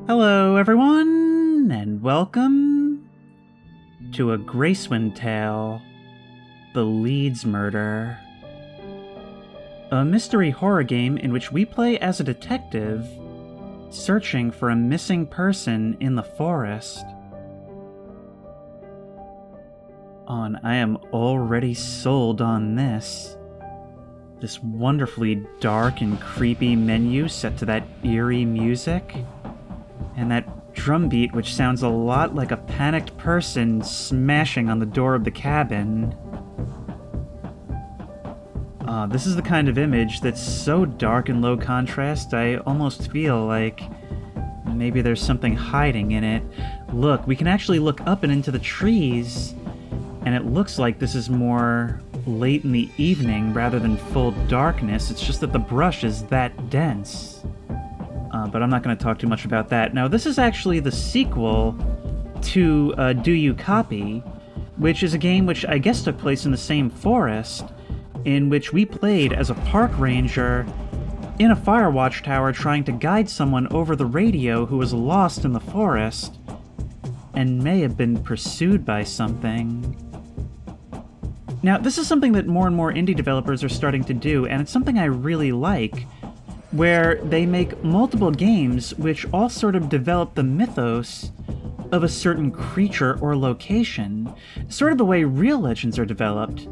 Hello, everyone, and welcome to a Gracewind tale, The Leeds Murder. A mystery horror game in which we play as a detective searching for a missing person in the forest. I am already sold on this. This wonderfully dark and creepy menu set to that eerie music. And that drum beat which sounds a lot like a panicked person smashing on the door of the cabin. This is the kind of image that's so dark and low contrast, I almost feel like maybe there's something hiding in it. Look, we can actually look up and into the trees, and it looks like this is more late in the evening rather than full darkness. It's just that the brush is that dense. But I'm not going to talk too much about that. Now, this is actually the sequel to Do You Copy, which is a game which I guess took place in the same forest, in which we played as a park ranger in a fire watchtower trying to guide someone over the radio who was lost in the forest and may have been pursued by something. Now, this is something that more and more indie developers are starting to do, and it's something I really like, where they make multiple games which all sort of develop the mythos of a certain creature or location, sort of the way real legends are developed.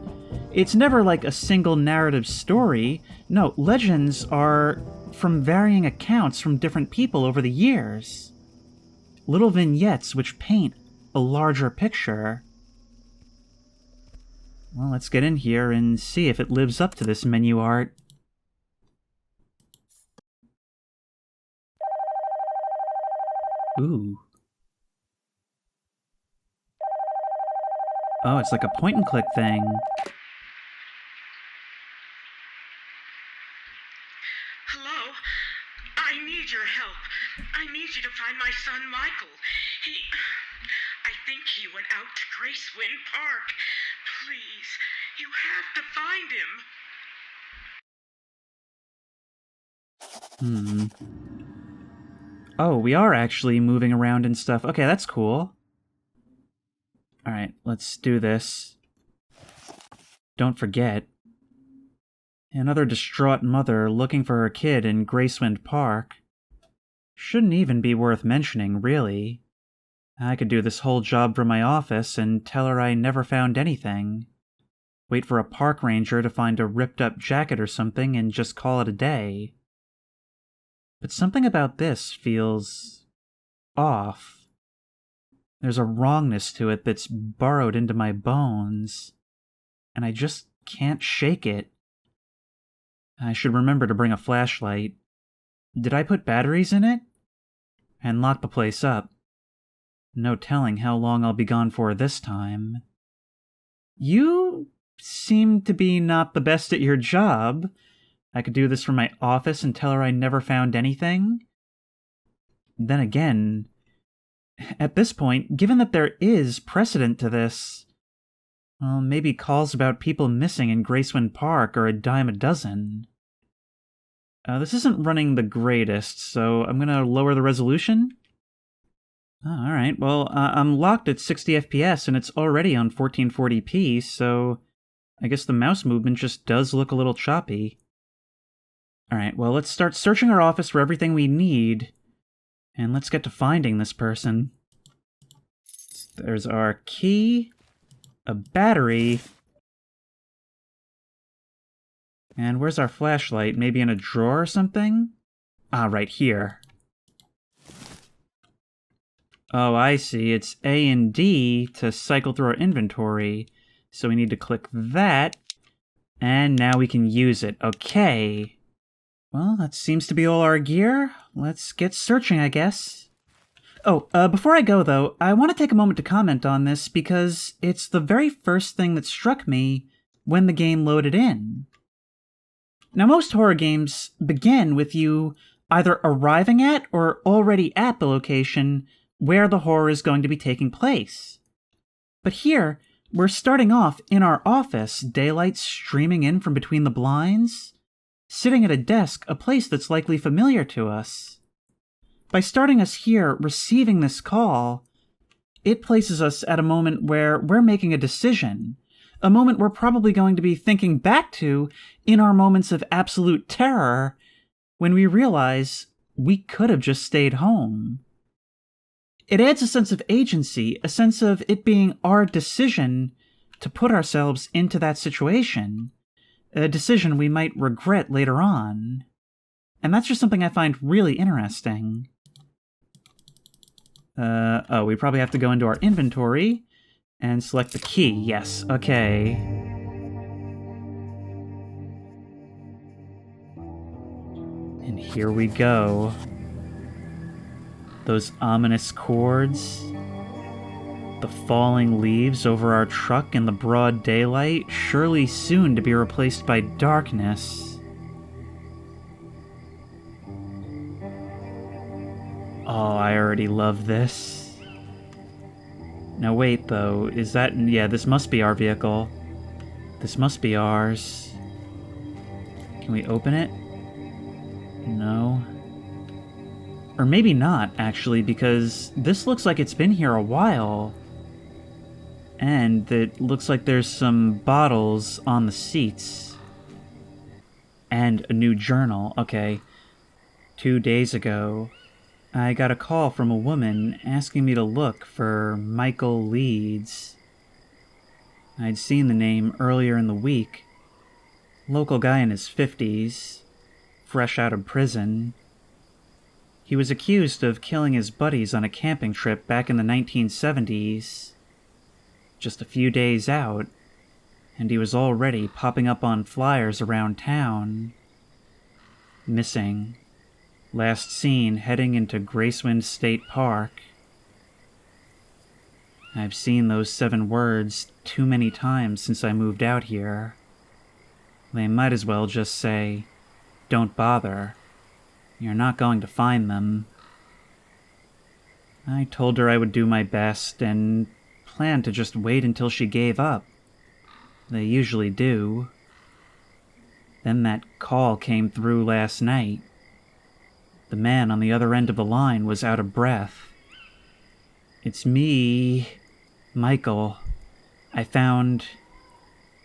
It's never like a single narrative story. No, legends are from varying accounts from different people over the years. Little vignettes which paint a larger picture. Well, let's get in here and see if it lives up to this menu art. Ooh. Oh, it's like a point-and-click thing. Hello? I need your help. I need you to find my son, Michael. I think he went out to Gracewind Park. Please, you have to find him. Oh, we are actually moving around and stuff. Okay, that's cool. Alright, let's do this. Don't forget. Another distraught mother looking for her kid in Gracewind Park. Shouldn't even be worth mentioning, really. I could do this whole job from my office and tell her I never found anything. Wait for a park ranger to find a ripped-up jacket or something and just call it a day. But something about this feels off. There's a wrongness to it that's burrowed into my bones, and I just can't shake it. I should remember to bring a flashlight. Did I put batteries in it? And lock the place up. No telling how long I'll be gone for this time. You seem to be not the best at your job. I could do this from my office and tell her I never found anything. Then again, at this point, given that there is precedent to this, well, maybe calls about people missing in Gracewind Park are a dime a dozen. This isn't running the greatest, so I'm gonna lower the resolution. Oh, alright, well, I'm locked at 60 FPS and it's already on 1440p, so I guess the mouse movement just does look a little choppy. Alright, well, let's start searching our office for everything we need, and let's get to finding this person. There's our key, a battery, and where's our flashlight? Maybe in a drawer or something? Ah, right here. Oh, I see. It's A and D to cycle through our inventory, so we need to click that, and now we can use it. Okay. Well, that seems to be all our gear. Let's get searching, I guess. Oh, before I go, though, I want to take a moment to comment on this because it's the very first thing that struck me when the game loaded in. Now, most horror games begin with you either arriving at or already at the location where the horror is going to be taking place. But here, We're starting off in our office, daylight streaming in from between the blinds, sitting at a desk, a place that's likely familiar to us. By starting us here, receiving this call, it places us at a moment where we're making a decision, a moment we're probably going to be thinking back to in our moments of absolute terror when we realize we could have just stayed home. It adds a sense of agency, a sense of it being our decision to put ourselves into that situation, a decision we might regret later on. And that's just something I find really interesting. We probably have to go into our inventory and select the key. Yes, okay. And here we go. Those ominous chords, the falling leaves over our truck in the broad daylight, surely soon to be replaced by darkness. Oh, I already love this. Now wait, though, is that... Yeah, this must be our vehicle. This must be ours. Can we open it? No. Or maybe not, actually, because this looks like it's been here a while. And it looks like there's some bottles on the seats. And a new journal. Okay. 2 days ago, I got a call from a woman asking me to look for Michael Leeds. I'd seen the name earlier in the week. Local guy in his 50s, fresh out of prison. He was accused of killing his buddies on a camping trip back in the 1970s. Just a few days out, and he was already popping up on flyers around town. Missing. Last seen heading into Gracewind State Park. I've seen those 7 words too many times since I moved out here. They might as well just say, "Don't bother. You're not going to find them." I told her I would do my best and planned to just wait until she gave up. They usually do. Then that call came through last night. The man on the other end of the line was out of breath. "It's me, Michael. I found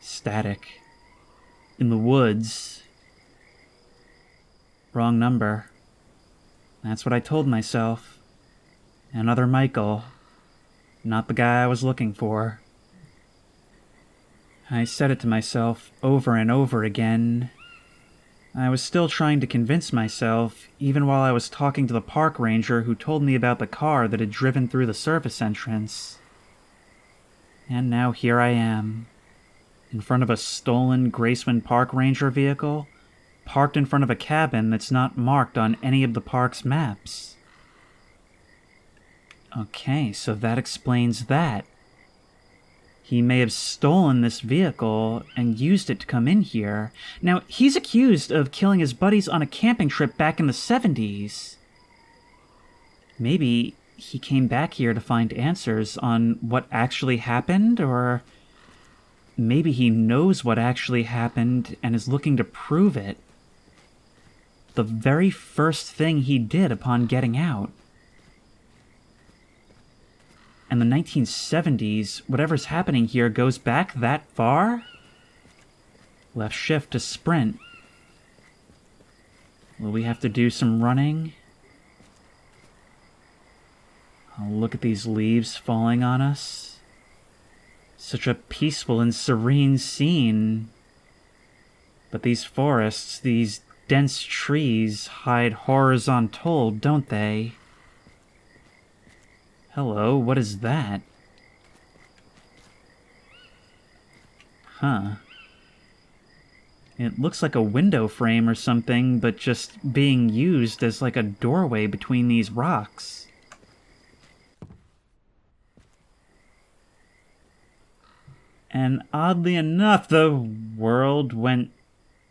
static in the woods." Wrong number. That's what I told myself. Another Michael. Not the guy I was looking for. I said it to myself over and over again. I was still trying to convince myself, even while I was talking to the park ranger who told me about the car that had driven through the service entrance. And now here I am, in front of a stolen Gracewind Park ranger vehicle, parked in front of a cabin that's not marked on any of the park's maps. Okay, so that explains that. He may have stolen this vehicle and used it to come in here. Now, he's accused of killing his buddies on a camping trip back in the 70s. Maybe he came back here to find answers on what actually happened, or maybe he knows what actually happened and is looking to prove it. The very first thing he did upon getting out. And the 1970s, whatever's happening here goes back that far? Left shift to sprint. Will we have to do some running? Oh, look at these leaves falling on us. Such a peaceful and serene scene. But these forests, these dense trees, hide horrors untold, don't they? Hello, what is that? Huh. It looks like a window frame or something, but just being used as like a doorway between these rocks. And oddly enough, the world went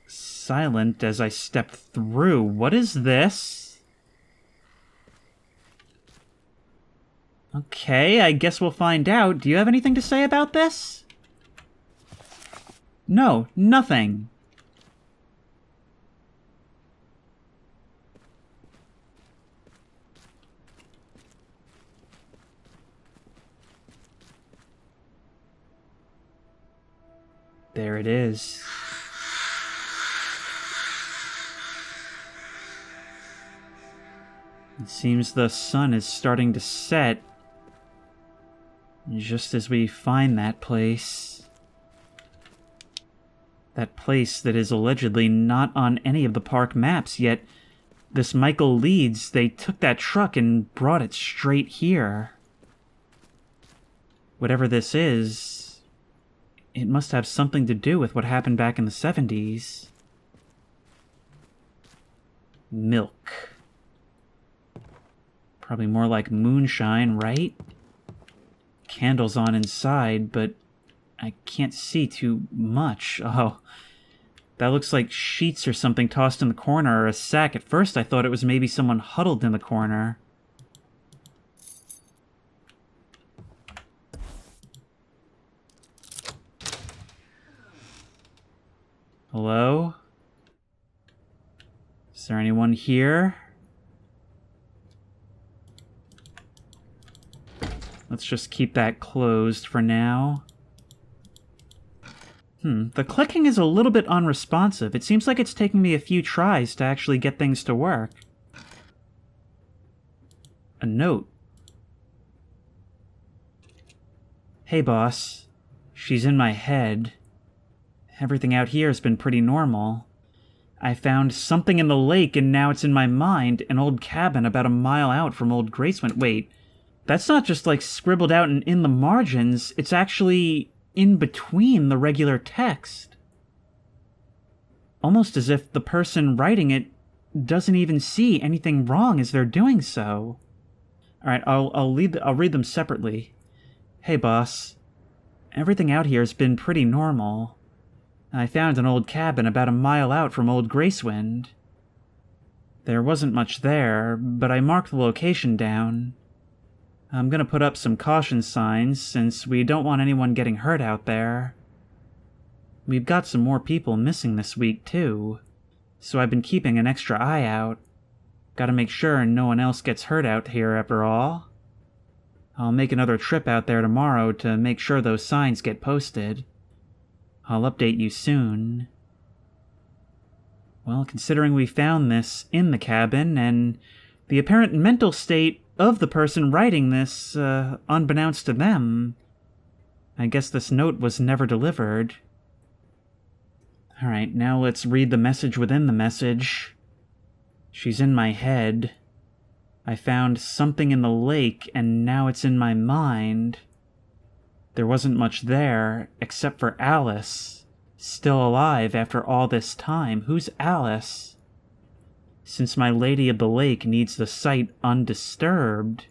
silent as I stepped through. What is this? Okay, I guess we'll find out. Do you have anything to say about this? No, nothing. There it is. It seems the sun is starting to set just as we find that place. That place that is allegedly not on any of the park maps, yet this Michael Leeds, they took that truck and brought it straight here. Whatever this is, it must have something to do with what happened back in the 70s. Milk. Probably more like moonshine, right? Candles on inside, but I can't see too much. Oh, that looks like sheets or something tossed in the corner, or a sack. At first I thought it was maybe someone huddled in the corner. Hello? Is there anyone here? Let's just keep that closed for now. The clicking is a little bit unresponsive. It seems like it's taking me a few tries to actually get things to work. A note. Hey, boss. She's in my head. Everything out here has been pretty normal. I found something in the lake and now it's in my mind, an old cabin about a mile out from old Gracewind. Wait, that's not just like scribbled out and in the margins, it's actually in between the regular text. Almost as if the person writing it doesn't even see anything wrong as they're doing so. Alright, I'll read them separately. Hey, boss. Everything out here has been pretty normal. I found an old cabin about a mile out from old Gracewind. There wasn't much there, but I marked the location down. I'm gonna put up some caution signs, since we don't want anyone getting hurt out there. We've got some more people missing this week, too, so I've been keeping an extra eye out. Gotta make sure no one else gets hurt out here after all. I'll make another trip out there tomorrow to make sure those signs get posted. I'll update you soon. Well, considering we found this in the cabin, and the apparent mental state of the person writing this, unbeknownst to them, I guess this note was never delivered. Alright, now let's read the message within the message. She's in my head. I found something in the lake, and now it's in my mind. There wasn't much there, except for Alice. Still alive after all this time. Who's Alice? Since my Lady of the Lake needs the site undisturbed.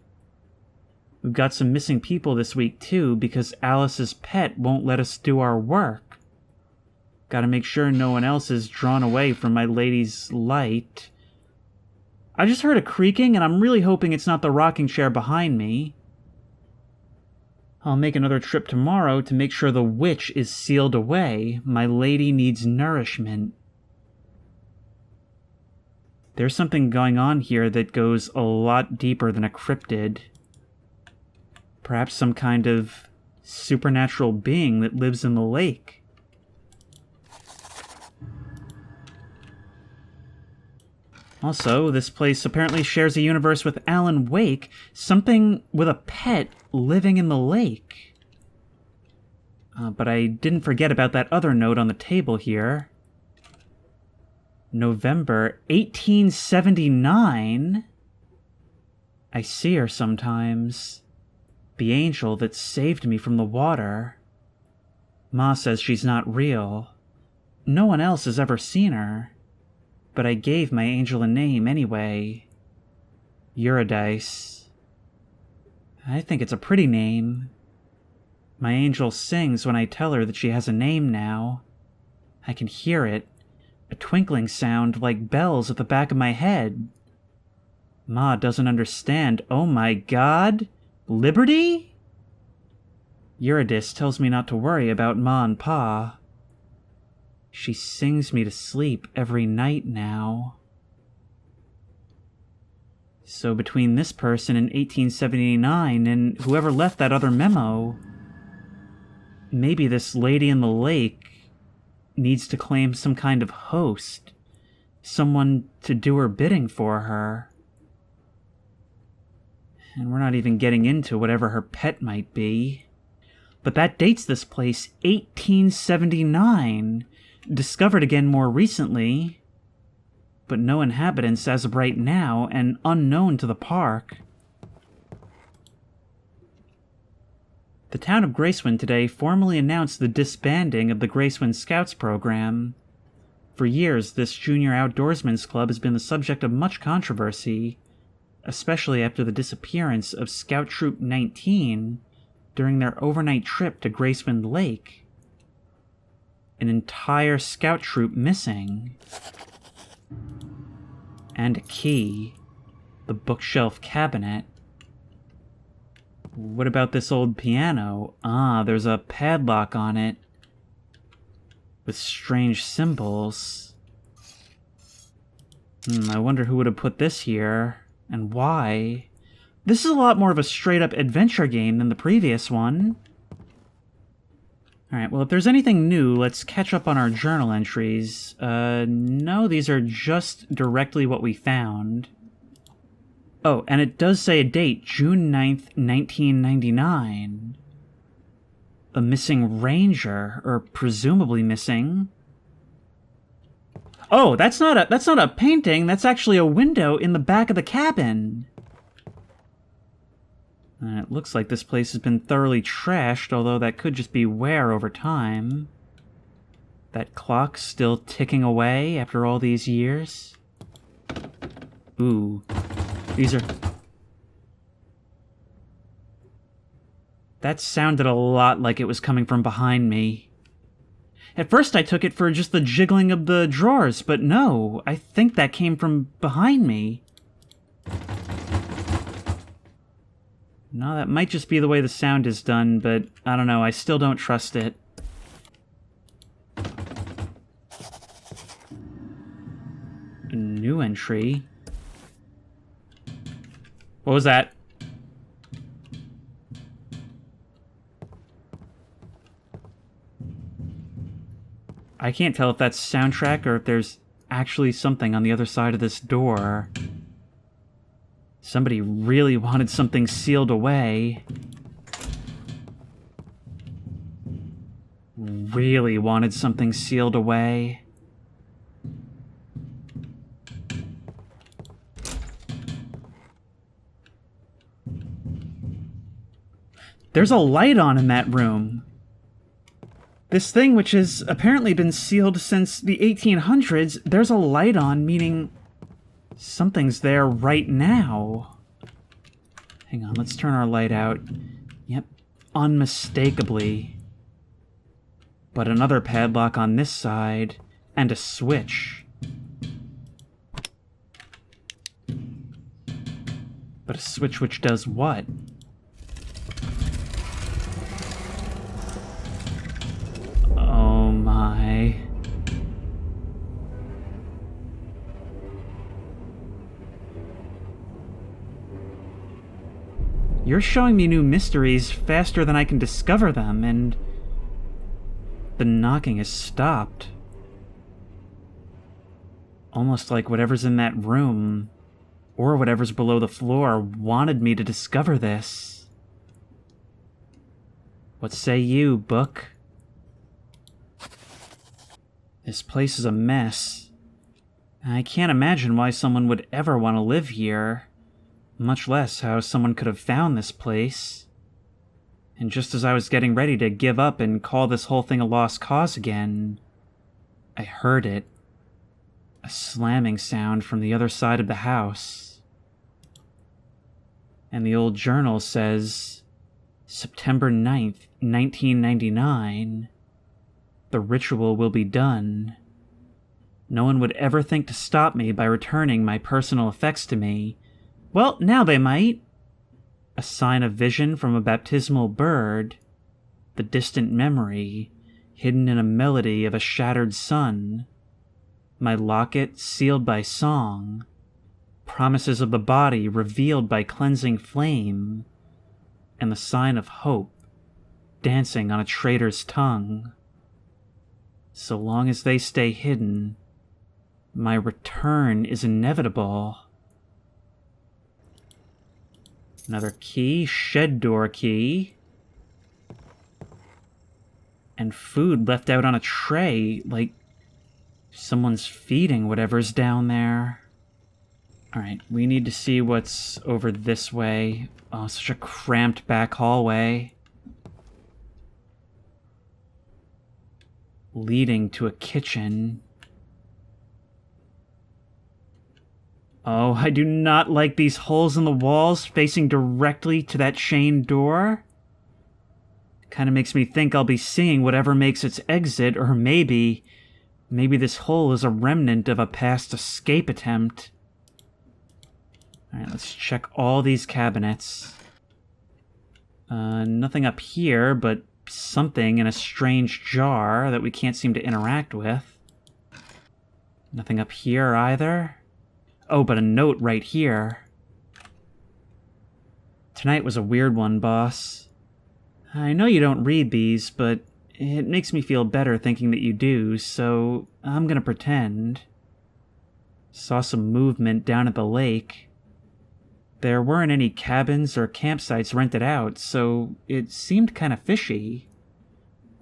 We've got some missing people this week too, because Alice's pet won't let us do our work. Gotta make sure no one else is drawn away from my lady's light. I just heard a creaking, and I'm really hoping it's not the rocking chair behind me. I'll make another trip tomorrow to make sure the witch is sealed away. My lady needs nourishment. There's something going on here that goes a lot deeper than a cryptid. Perhaps some kind of supernatural being that lives in the lake. Also, this place apparently shares a universe with Alan Wake, something with a pet living in the lake. But I didn't forget about that other note on the table here. November 1879? I see her sometimes. The angel that saved me from the water. Ma says she's not real. No one else has ever seen her. But I gave my angel a name anyway. Eurydice. I think it's a pretty name. My angel sings when I tell her that she has a name now. I can hear it. A twinkling sound like bells at the back of my head. Ma doesn't understand. Oh my God! Liberty? Eurydice tells me not to worry about Ma and Pa. She sings me to sleep every night now. So between this person in 1879 and whoever left that other memo, maybe this lady in the lake needs to claim some kind of host, someone to do her bidding for her. And we're not even getting into whatever her pet might be. But that dates this place 1879, discovered again more recently, but no inhabitants as of right now, and unknown to the park. The town of Gracewind today formally announced the disbanding of the Gracewind Scouts program. For years, this junior outdoorsmen's club has been the subject of much controversy, especially after the disappearance of Scout Troop 19 during their overnight trip to Gracewind Lake. An entire scout troop missing. And a key. The bookshelf cabinet. What about this old piano? Ah, there's a padlock on it. With strange symbols. I wonder who would have put this here, and why. This is a lot more of a straight-up adventure game than the previous one. Alright, well, if there's anything new, let's catch up on our journal entries. No, these are just directly what we found. Oh, and it does say a date, June 9th, 1999. A missing ranger, or presumably missing. Oh, that's not a painting, that's actually a window in the back of the cabin. And it looks like this place has been thoroughly trashed, although that could just be wear over time. That clock's still ticking away after all these years. Ooh. These are... That sounded a lot like it was coming from behind me. At first I took it for just the jiggling of the drawers, but no, I think that came from behind me. No, that might just be the way the sound is done, but I don't know, I still don't trust it. A new entry. What was that? I can't tell if that's soundtrack or if there's actually something on the other side of this door. Somebody really wanted something sealed away. Really wanted something sealed away. There's a light on in that room. This thing, which has apparently been sealed since the 1800s, there's a light on, meaning something's there right now. Hang on, let's turn our light out. Yep, unmistakably. But another padlock on this side, and a switch. But a switch which does what? Oh my... You're showing me new mysteries faster than I can discover them, and the knocking has stopped. Almost like whatever's in that room, or whatever's below the floor, wanted me to discover this. What say you, book? This place is a mess. I can't imagine why someone would ever want to live here. Much less how someone could have found this place. And just as I was getting ready to give up and call this whole thing a lost cause again, I heard it. A slamming sound from the other side of the house. And the old journal says, September 9th, 1999. The ritual will be done. No one would ever think to stop me by returning my personal effects to me. Well, now they might. A sign of vision from a baptismal bird. The distant memory. hidden in a melody of a shattered sun, my locket sealed by song, promises of the body revealed by cleansing flame, and the sign of hope dancing on a traitor's tongue. So long as they stay hidden, my return is inevitable. Another key, shed door key. And food left out on a tray, like someone's feeding whatever's down there. Alright, we need to see what's over this way. Oh, such a cramped back hallway. Leading to a kitchen. Oh, I do not like these holes in the walls facing directly to that chained door. Kind of makes me think I'll be seeing whatever makes its exit, or maybe this hole is a remnant of a past escape attempt. Alright, let's check all these cabinets. Nothing up here, but something in a strange jar that we can't seem to interact with. Nothing up here either. Oh, but a note right here. Tonight was a weird one, boss. I know you don't read these, but it makes me feel better thinking that you do, so I'm gonna pretend. Saw some movement down at the lake. There weren't any cabins or campsites rented out, so it seemed kind of fishy.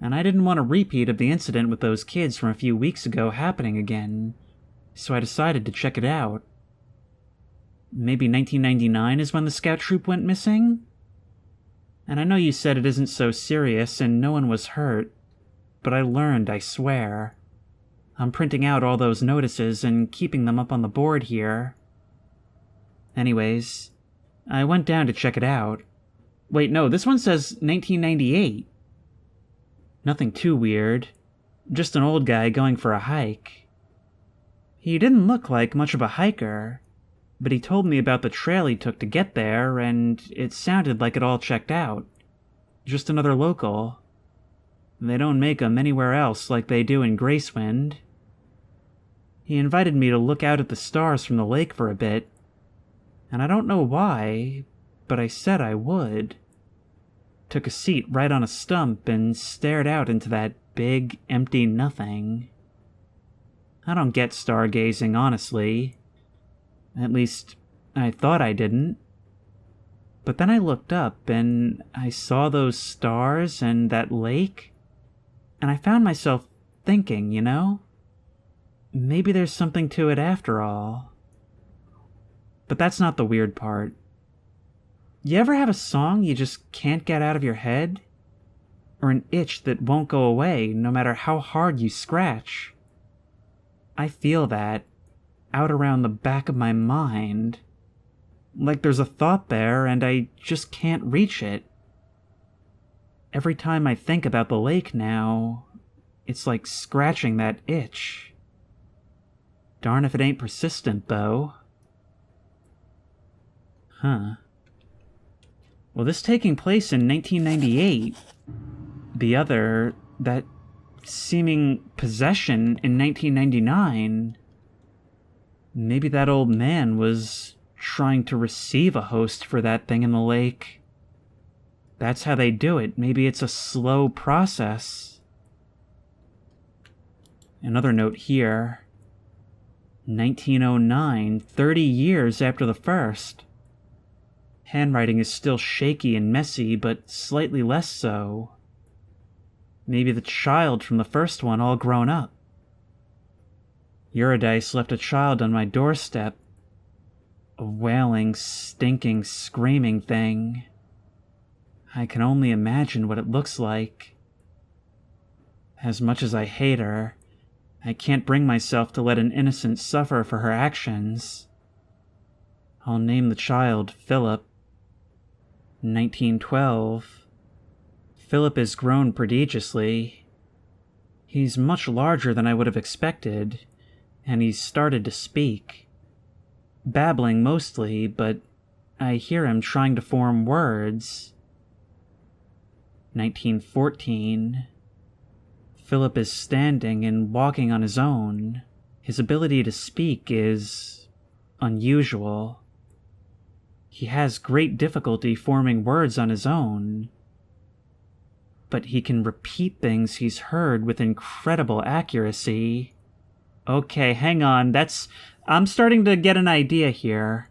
And I didn't want a repeat of the incident with those kids from a few weeks ago happening again, so I decided to check it out. Maybe 1999 is when the scout troop went missing? And I know you said it isn't so serious and no one was hurt, but I learned, I swear. I'm printing out all those notices and keeping them up on the board here. Anyways, I went down to check it out. Wait, no, this one says 1998. Nothing too weird. Just an old guy going for a hike. He didn't look like much of a hiker, but he told me about the trail he took to get there, and it sounded like it all checked out. Just another local. They don't make 'em anywhere else like they do in Gracewind. He invited me to look out at the stars from the lake for a bit, and I don't know why, but I said I would. Took a seat right on a stump and stared out into that big, empty nothing. I don't get stargazing, honestly. At least, I thought I didn't. But then I looked up and I saw those stars and that lake, and I found myself thinking, you know? Maybe there's something to it after all. But that's not the weird part. You ever have a song you just can't get out of your head? Or an itch that won't go away no matter how hard you scratch? I feel that out around the back of my mind. Like there's a thought there and I just can't reach it. Every time I think about the lake now, it's like scratching that itch. Darn if it ain't persistent, though. Huh. Well, this taking place in 1998. The other, that seeming possession in 1999. Maybe that old man was trying to receive a host for that thing in the lake. That's how they do it. Maybe it's a slow process. Another note here. 1909, 30 years after the first. Handwriting is still shaky and messy, but slightly less so. Maybe the child from the first one all grown up. Eurydice left a child on my doorstep. A wailing, stinking, screaming thing. I can only imagine what it looks like. As much as I hate her, I can't bring myself to let an innocent suffer for her actions. I'll name the child Philip. 1912. Philip has grown prodigiously. He's much larger than I would have expected, and he's started to speak. Babbling mostly, but I hear him trying to form words. 1914. Philip is standing and walking on his own. His ability to speak is unusual. He has great difficulty forming words on his own, but he can repeat things he's heard with incredible accuracy. Okay, hang on, I'm starting to get an idea here.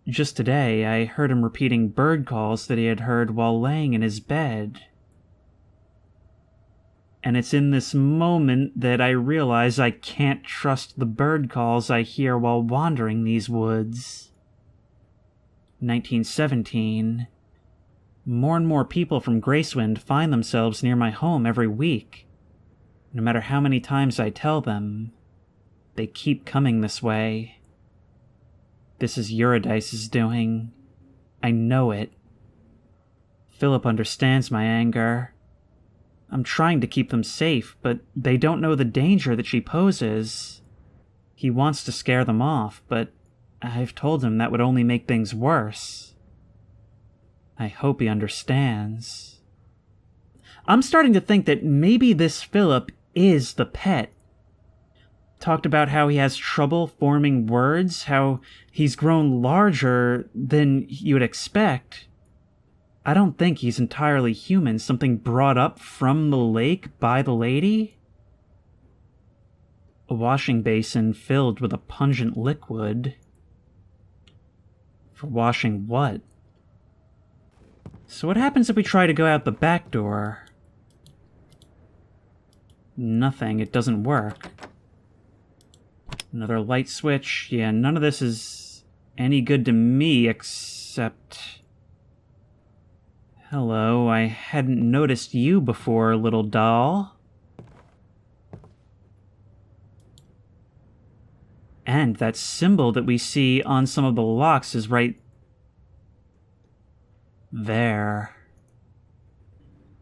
Just today, I heard him repeating bird calls that he had heard while laying in his bed. And it's in this moment that I realize I can't trust the bird calls I hear while wandering these woods. 1917. More and more people from Gracewind find themselves near my home every week. No matter how many times I tell them, they keep coming this way. This is Eurydice's doing. I know it. Philip understands my anger. I'm trying to keep them safe, but they don't know the danger that she poses. He wants to scare them off, but I've told him that would only make things worse. I hope he understands. I'm starting to think that maybe this Philip is the pet. Talked about how he has trouble forming words, how he's grown larger than you would expect. I don't think he's entirely human, something brought up from the lake by the lady. A washing basin filled with a pungent liquid. For washing what? So what happens if we try to go out the back door? Nothing, it doesn't work. Another light switch. Yeah, none of this is any good to me except... Hello, I hadn't noticed you before, little doll. And that symbol that we see on some of the locks is right there.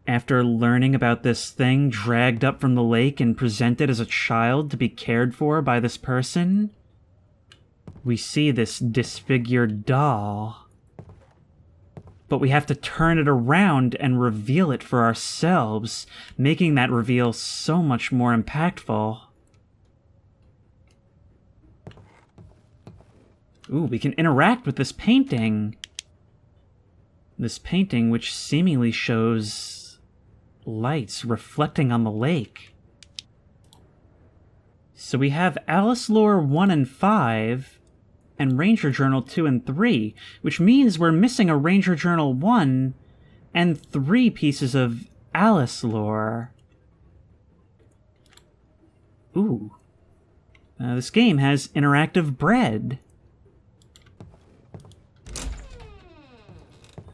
After learning about this thing dragged up from the lake and presented as a child to be cared for by this person, we see this disfigured doll. But we have to turn it around and reveal it for ourselves, making that reveal so much more impactful. Ooh, we can interact with this painting. This painting which seemingly shows lights reflecting on the lake. So we have Alice Lore 1 and 5, and Ranger Journal 2 and 3, which means we're missing a Ranger Journal 1 and 3 pieces of Alice lore. Ooh. This game has interactive bread.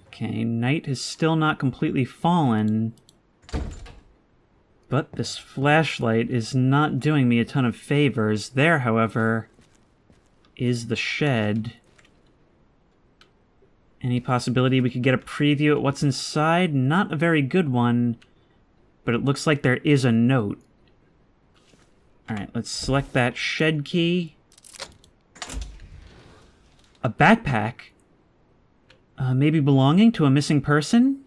Okay, night has still not completely fallen. But this flashlight is not doing me a ton of favors. There, however, is the shed. Any possibility we could get a preview at what's inside? Not a very good one, but it looks like there is a note. Alright, let's select that shed key. A backpack? Maybe belonging to a missing person?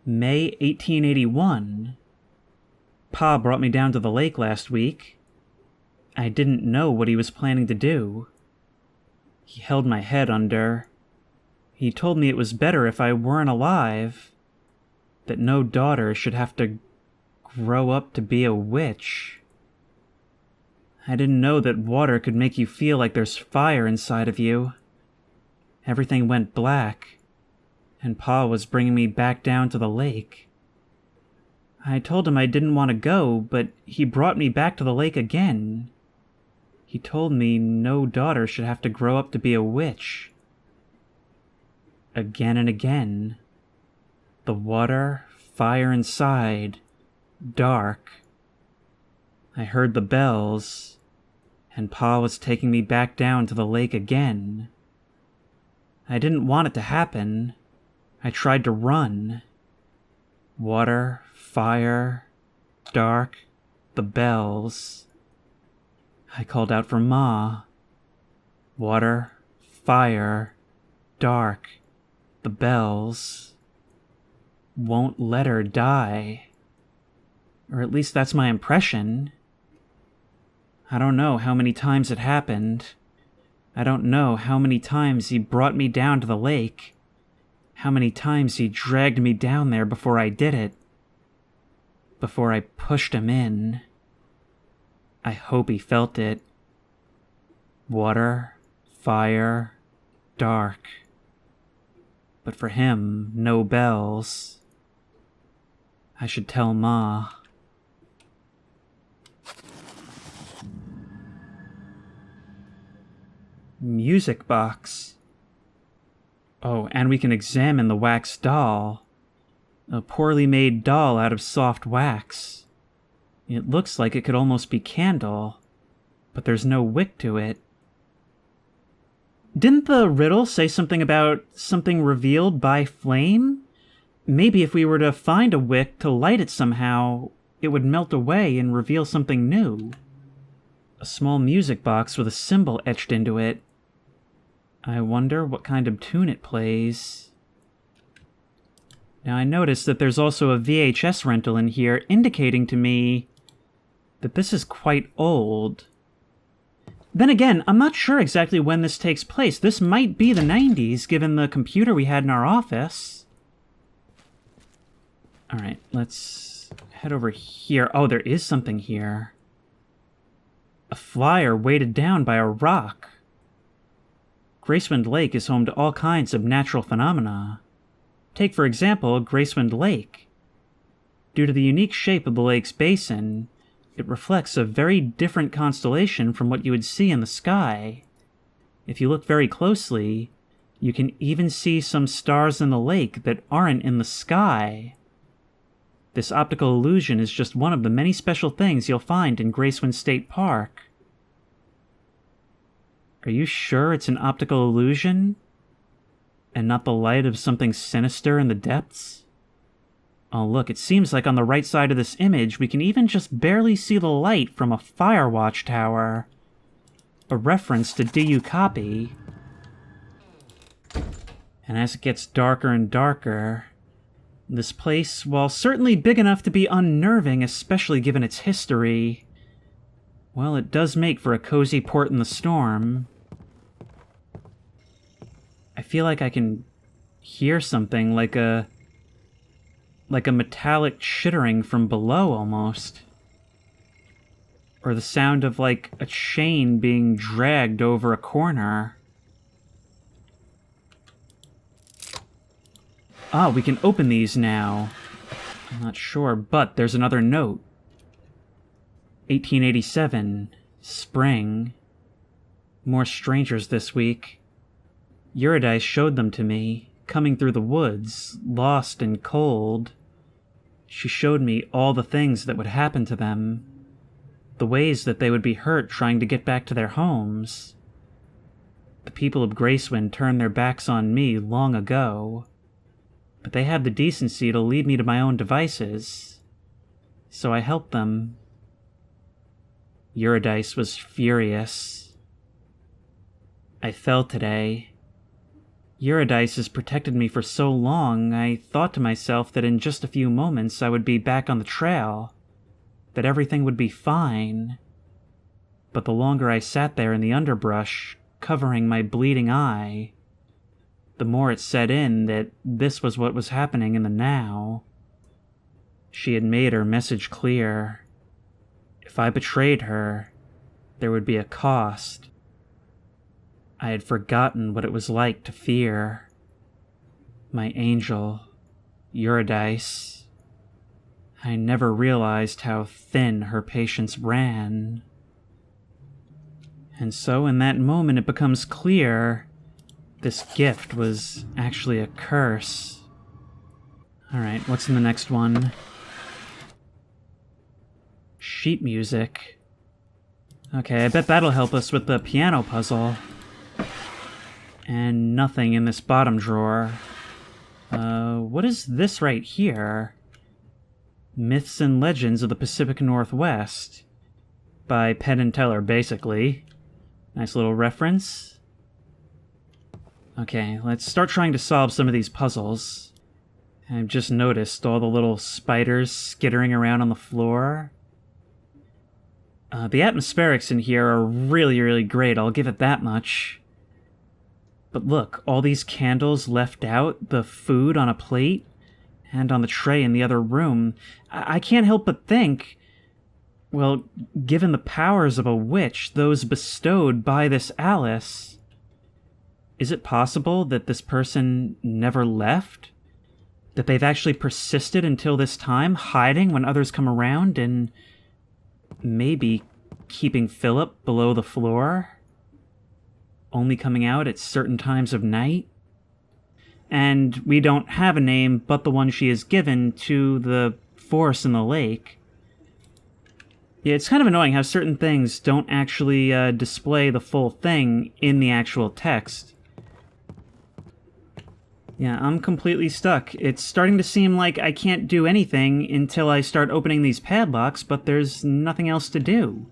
May 1881. Pa brought me down to the lake last week. I didn't know what he was planning to do. He held my head under. He told me it was better if I weren't alive, that no daughter should have to grow up to be a witch. I didn't know that water could make you feel like there's fire inside of you. Everything went black, and Pa was bringing me back down to the lake. I told him I didn't want to go, but he brought me back to the lake again. He told me no daughter should have to grow up to be a witch. Again and again. The water, fire inside, dark. I heard the bells, and Pa was taking me back down to the lake again. I didn't want it to happen. I tried to run. Water, fire, dark, the bells. I called out for Ma. Water, fire, dark, the bells. won't let her die. Or at least that's my impression. I don't know how many times it happened. I don't know how many times he brought me down to the lake. How many times he dragged me down there before I did it. Before I pushed him in. I hope he felt it. Water, fire, dark. But for him, no bells. I should tell Ma. Music box. Oh, and we can examine the wax doll. A poorly made doll out of soft wax. It looks like it could almost be candle, but there's no wick to it. Didn't the riddle say something about something revealed by flame? Maybe if we were to find a wick to light it somehow, it would melt away and reveal something new. A small music box with a symbol etched into it. I wonder what kind of tune it plays. Now I noticed that there's also a VHS rental in here, indicating to me that this is quite old. Then again, I'm not sure exactly when this takes place. This might be the 90s, given the computer we had in our office. Alright, let's head over here. Oh, there is something here. A flyer weighted down by a rock. Gracewind Lake is home to all kinds of natural phenomena. Take, for example, Gracewind Lake. Due to the unique shape of the lake's basin, it reflects a very different constellation from what you would see in the sky. If you look very closely, you can even see some stars in the lake that aren't in the sky. This optical illusion is just one of the many special things you'll find in Gracewind State Park. Are you sure it's an optical illusion? And not the light of something sinister in the depths? Oh look, it seems like on the right side of this image we can even just barely see the light from a fire watchtower. A reference to DU Copy. And as it gets darker and darker, this place, while certainly big enough to be unnerving, especially given its history, well, it does make for a cozy port in the storm. I feel like I can hear something like a metallic chittering from below, almost. Or the sound of, like, a chain being dragged over a corner. Ah, we can open these now. I'm not sure, but there's another note. 1887. Spring. More strangers this week. Eurydice showed them to me, coming through the woods, lost and cold. She showed me all the things that would happen to them, the ways that they would be hurt trying to get back to their homes. The people of Gracewind turned their backs on me long ago, but they had the decency to leave me to my own devices, so I helped them. Eurydice was furious. I fell today. Eurydice has protected me for so long, I thought to myself that in just a few moments I would be back on the trail, that everything would be fine. But the longer I sat there in the underbrush, covering my bleeding eye, the more it set in that this was what was happening in the now. She had made her message clear. If I betrayed her, there would be a cost. I had forgotten what it was like to fear. My angel, Eurydice. I never realized how thin her patience ran. And so in that moment it becomes clear this gift was actually a curse. Alright, what's in the next one? Sheet music. Okay, I bet that'll help us with the piano puzzle. And nothing in this bottom drawer. What is this right here? Myths and Legends of the Pacific Northwest. By Penn and Teller, basically. Nice little reference. Okay, let's start trying to solve some of these puzzles. I've just noticed all the little spiders skittering around on the floor. The atmospherics in here are really, really great, I'll give it that much. But look, all these candles left out, the food on a plate, and on the tray in the other room. I can't help but think, well, given the powers of a witch, those bestowed by this Alice, is it possible that this person never left? That they've actually persisted until this time, hiding when others come around, and maybe keeping Philip below the floor? Only coming out at certain times of night? And we don't have a name but the one she has given to the force in the lake. Yeah, it's kind of annoying how certain things don't actually display the full thing in the actual text. Yeah, I'm completely stuck. It's starting to seem like I can't do anything until I start opening these padlocks, but there's nothing else to do.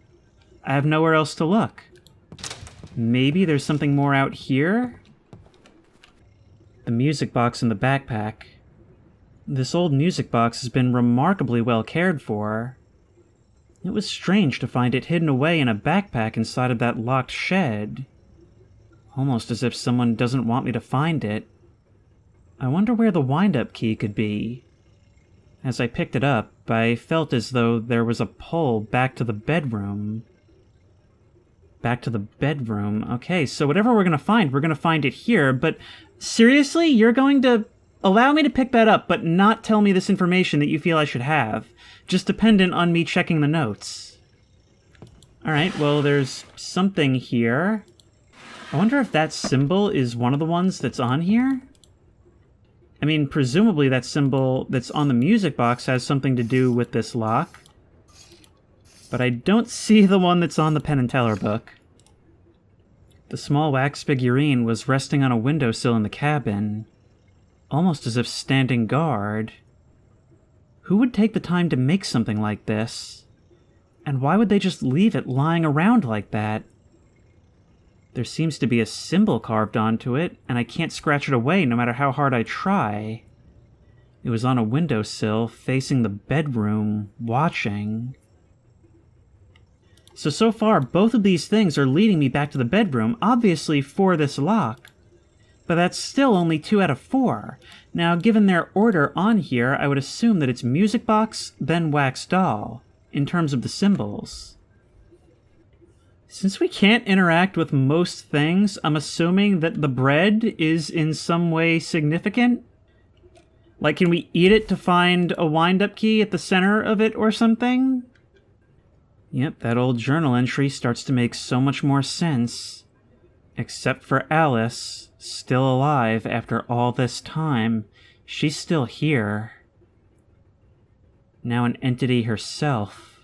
I have nowhere else to look. Maybe there's something more out here? The music box in the backpack. This old music box has been remarkably well cared for. It was strange to find it hidden away in a backpack inside of that locked shed. Almost as if someone doesn't want me to find it. I wonder where the wind-up key could be. As I picked it up, I felt as though there was a pull back to the bedroom. Back to the bedroom. Okay, so whatever we're gonna find it here, but seriously? You're going to allow me to pick that up, but not tell me this information that you feel I should have, just dependent on me checking the notes. Alright, well, there's something here. I wonder if that symbol is one of the ones that's on here? I mean, presumably that symbol that's on the music box has something to do with this lock. But I don't see the one that's on the Penn and Teller book. The small wax figurine was resting on a windowsill in the cabin, almost as if standing guard. Who would take the time to make something like this? And why would they just leave it lying around like that? There seems to be a symbol carved onto it, and I can't scratch it away no matter how hard I try. It was on a windowsill facing the bedroom, watching. So far, both of these things are leading me back to the bedroom, obviously for this lock. But that's still only 2 out of 4. Now, given their order on here, I would assume that it's music box, then wax doll, in terms of the symbols. Since we can't interact with most things, I'm assuming that the bread is in some way significant? Like, can we eat it to find a wind-up key at the center of it or something? Yep, that old journal entry starts to make so much more sense. Except for Alice, still alive after all this time. She's still here. Now an entity herself.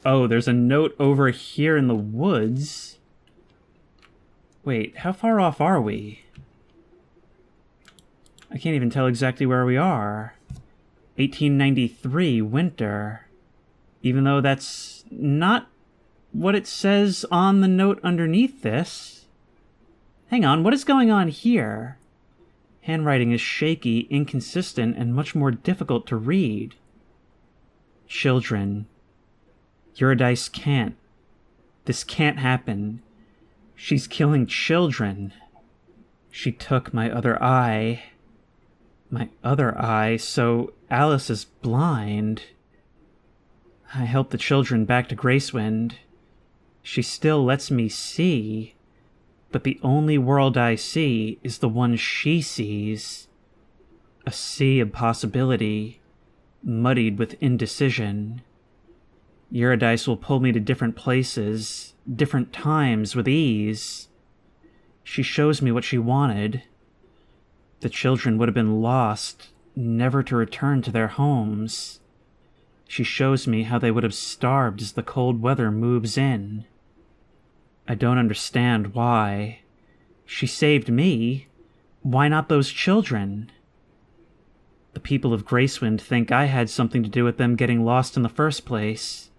Oh, there's a note over here in the woods. Wait, how far off are we? I can't even tell exactly where we are. 1893, winter. Even though that's not what it says on the note underneath this. Hang on, what is going on here? Handwriting is shaky, inconsistent, and much more difficult to read. Children. Eurydice can't. This can't happen. She's killing children. She took my other eye. My other eye, so Alice is blind. I helped the children back to Gracewind. She still lets me see, but the only world I see is the one she sees. A sea of possibility, muddied with indecision. Eurydice will pull me to different places, different times with ease. She shows me what she wanted. The children would have been lost, never to return to their homes. She shows me how they would have starved as the cold weather moves in. I don't understand why. She saved me. Why not those children? The people of Gracewind think I had something to do with them getting lost in the first place.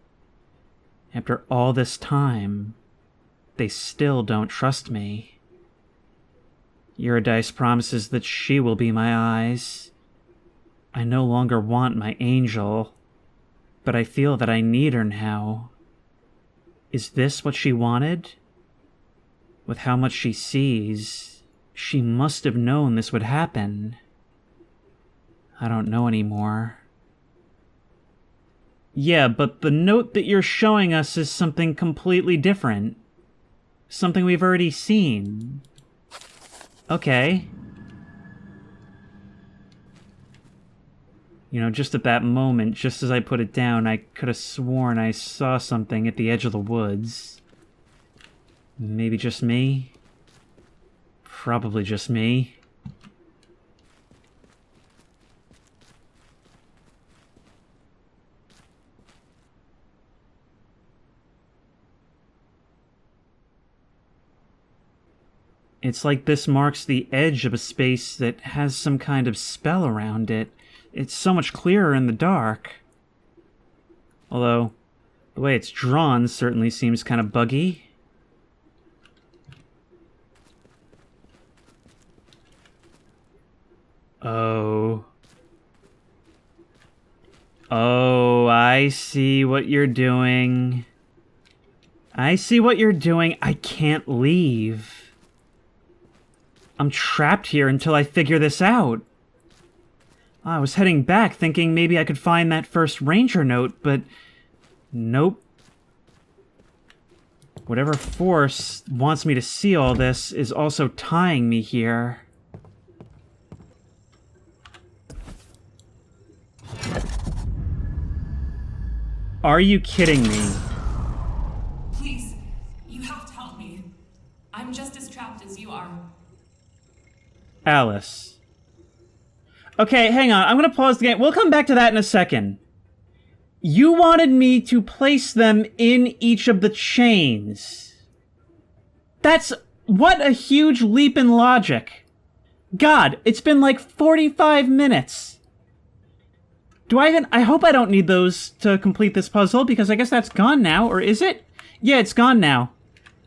After all this time, they still don't trust me. Eurydice promises that she will be my eyes. I no longer want my angel, but I feel that I need her now. Is this what she wanted? With how much she sees, she must have known this would happen. I don't know anymore. Yeah, but the note that you're showing us is something completely different. Something we've already seen. Okay. You know, just at that moment, just as I put it down, I could have sworn I saw something at the edge of the woods. Maybe just me? Probably just me. It's like this marks the edge of a space that has some kind of spell around it. It's so much clearer in the dark. Although, the way it's drawn certainly seems kind of buggy. Oh. Oh, I see what you're doing. I see what you're doing. I can't leave. I'm trapped here until I figure this out. I was heading back thinking maybe I could find that first ranger note, but nope. Whatever force wants me to see all this is also tying me here. Are you kidding me? Please, you have to help me. I'm just as trapped as you are. Alice. Okay, hang on. I'm going to pause the game. We'll come back to that in a second. You wanted me to place them in each of the chains. That's... what a huge leap in logic. God, it's been like 45 minutes. Do I even... I hope I don't need those to complete this puzzle, because I guess that's gone now, or is it? Yeah, it's gone now.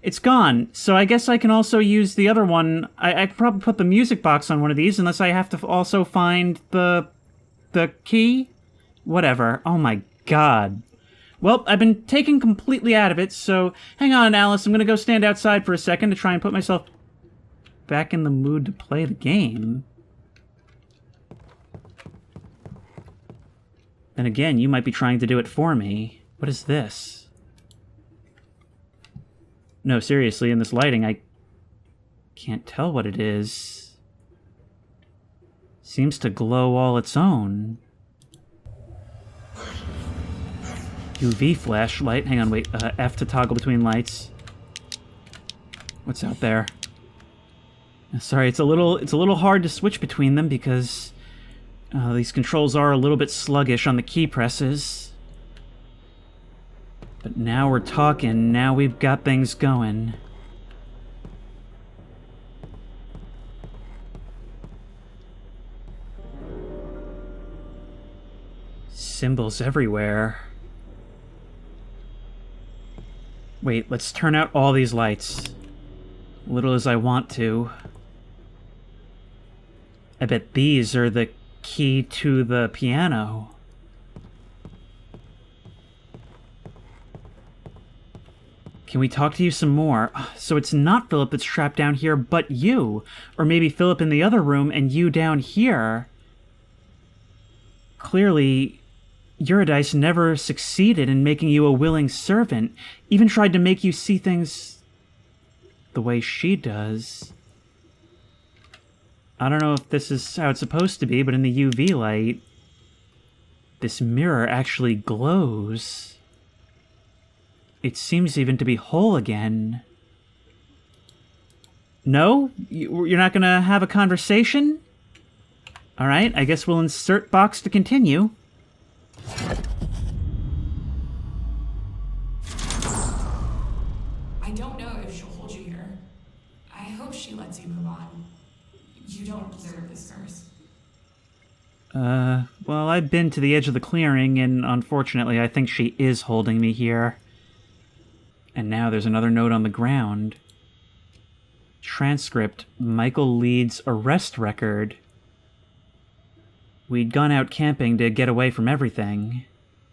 It's gone, so I guess I can also use the other one. I could probably put the music box on one of these, unless I have to also find the key? Whatever. Oh my god. Well, I've been taken completely out of it, so hang on, Alice. I'm gonna go stand outside for a second to try and put myself back in the mood to play the game. Then again, you might be trying to do it for me. What is this? No, seriously, in this lighting, I can't tell what it is. Seems to glow all its own. UV flashlight. Hang on, wait. F to toggle between lights. What's out there? Sorry, it's a little hard to switch between them because these controls are a little bit sluggish on the key presses. But now we're talking, now we've got things going. Symbols everywhere. Wait, let's turn out all these lights. Little as I want to. I bet these are the key to the piano. Can we talk to you some more? So it's not Philip that's trapped down here, but you. Or maybe Philip in the other room and you down here. Clearly, Eurydice never succeeded in making you a willing servant. Even tried to make you see things the way she does. I don't know if this is how it's supposed to be, but in the UV light, this mirror actually glows. It seems even to be whole again. No? You're not gonna have a conversation? Alright, I guess we'll insert box to continue. I don't know if she'll hold you here. I hope she lets you move on. You don't deserve this curse. Well, I've been to the edge of the clearing, and unfortunately I think she is holding me here. And now there's another note on the ground. transcript, Michael Leeds' arrest record. We'd gone out camping to get away from everything.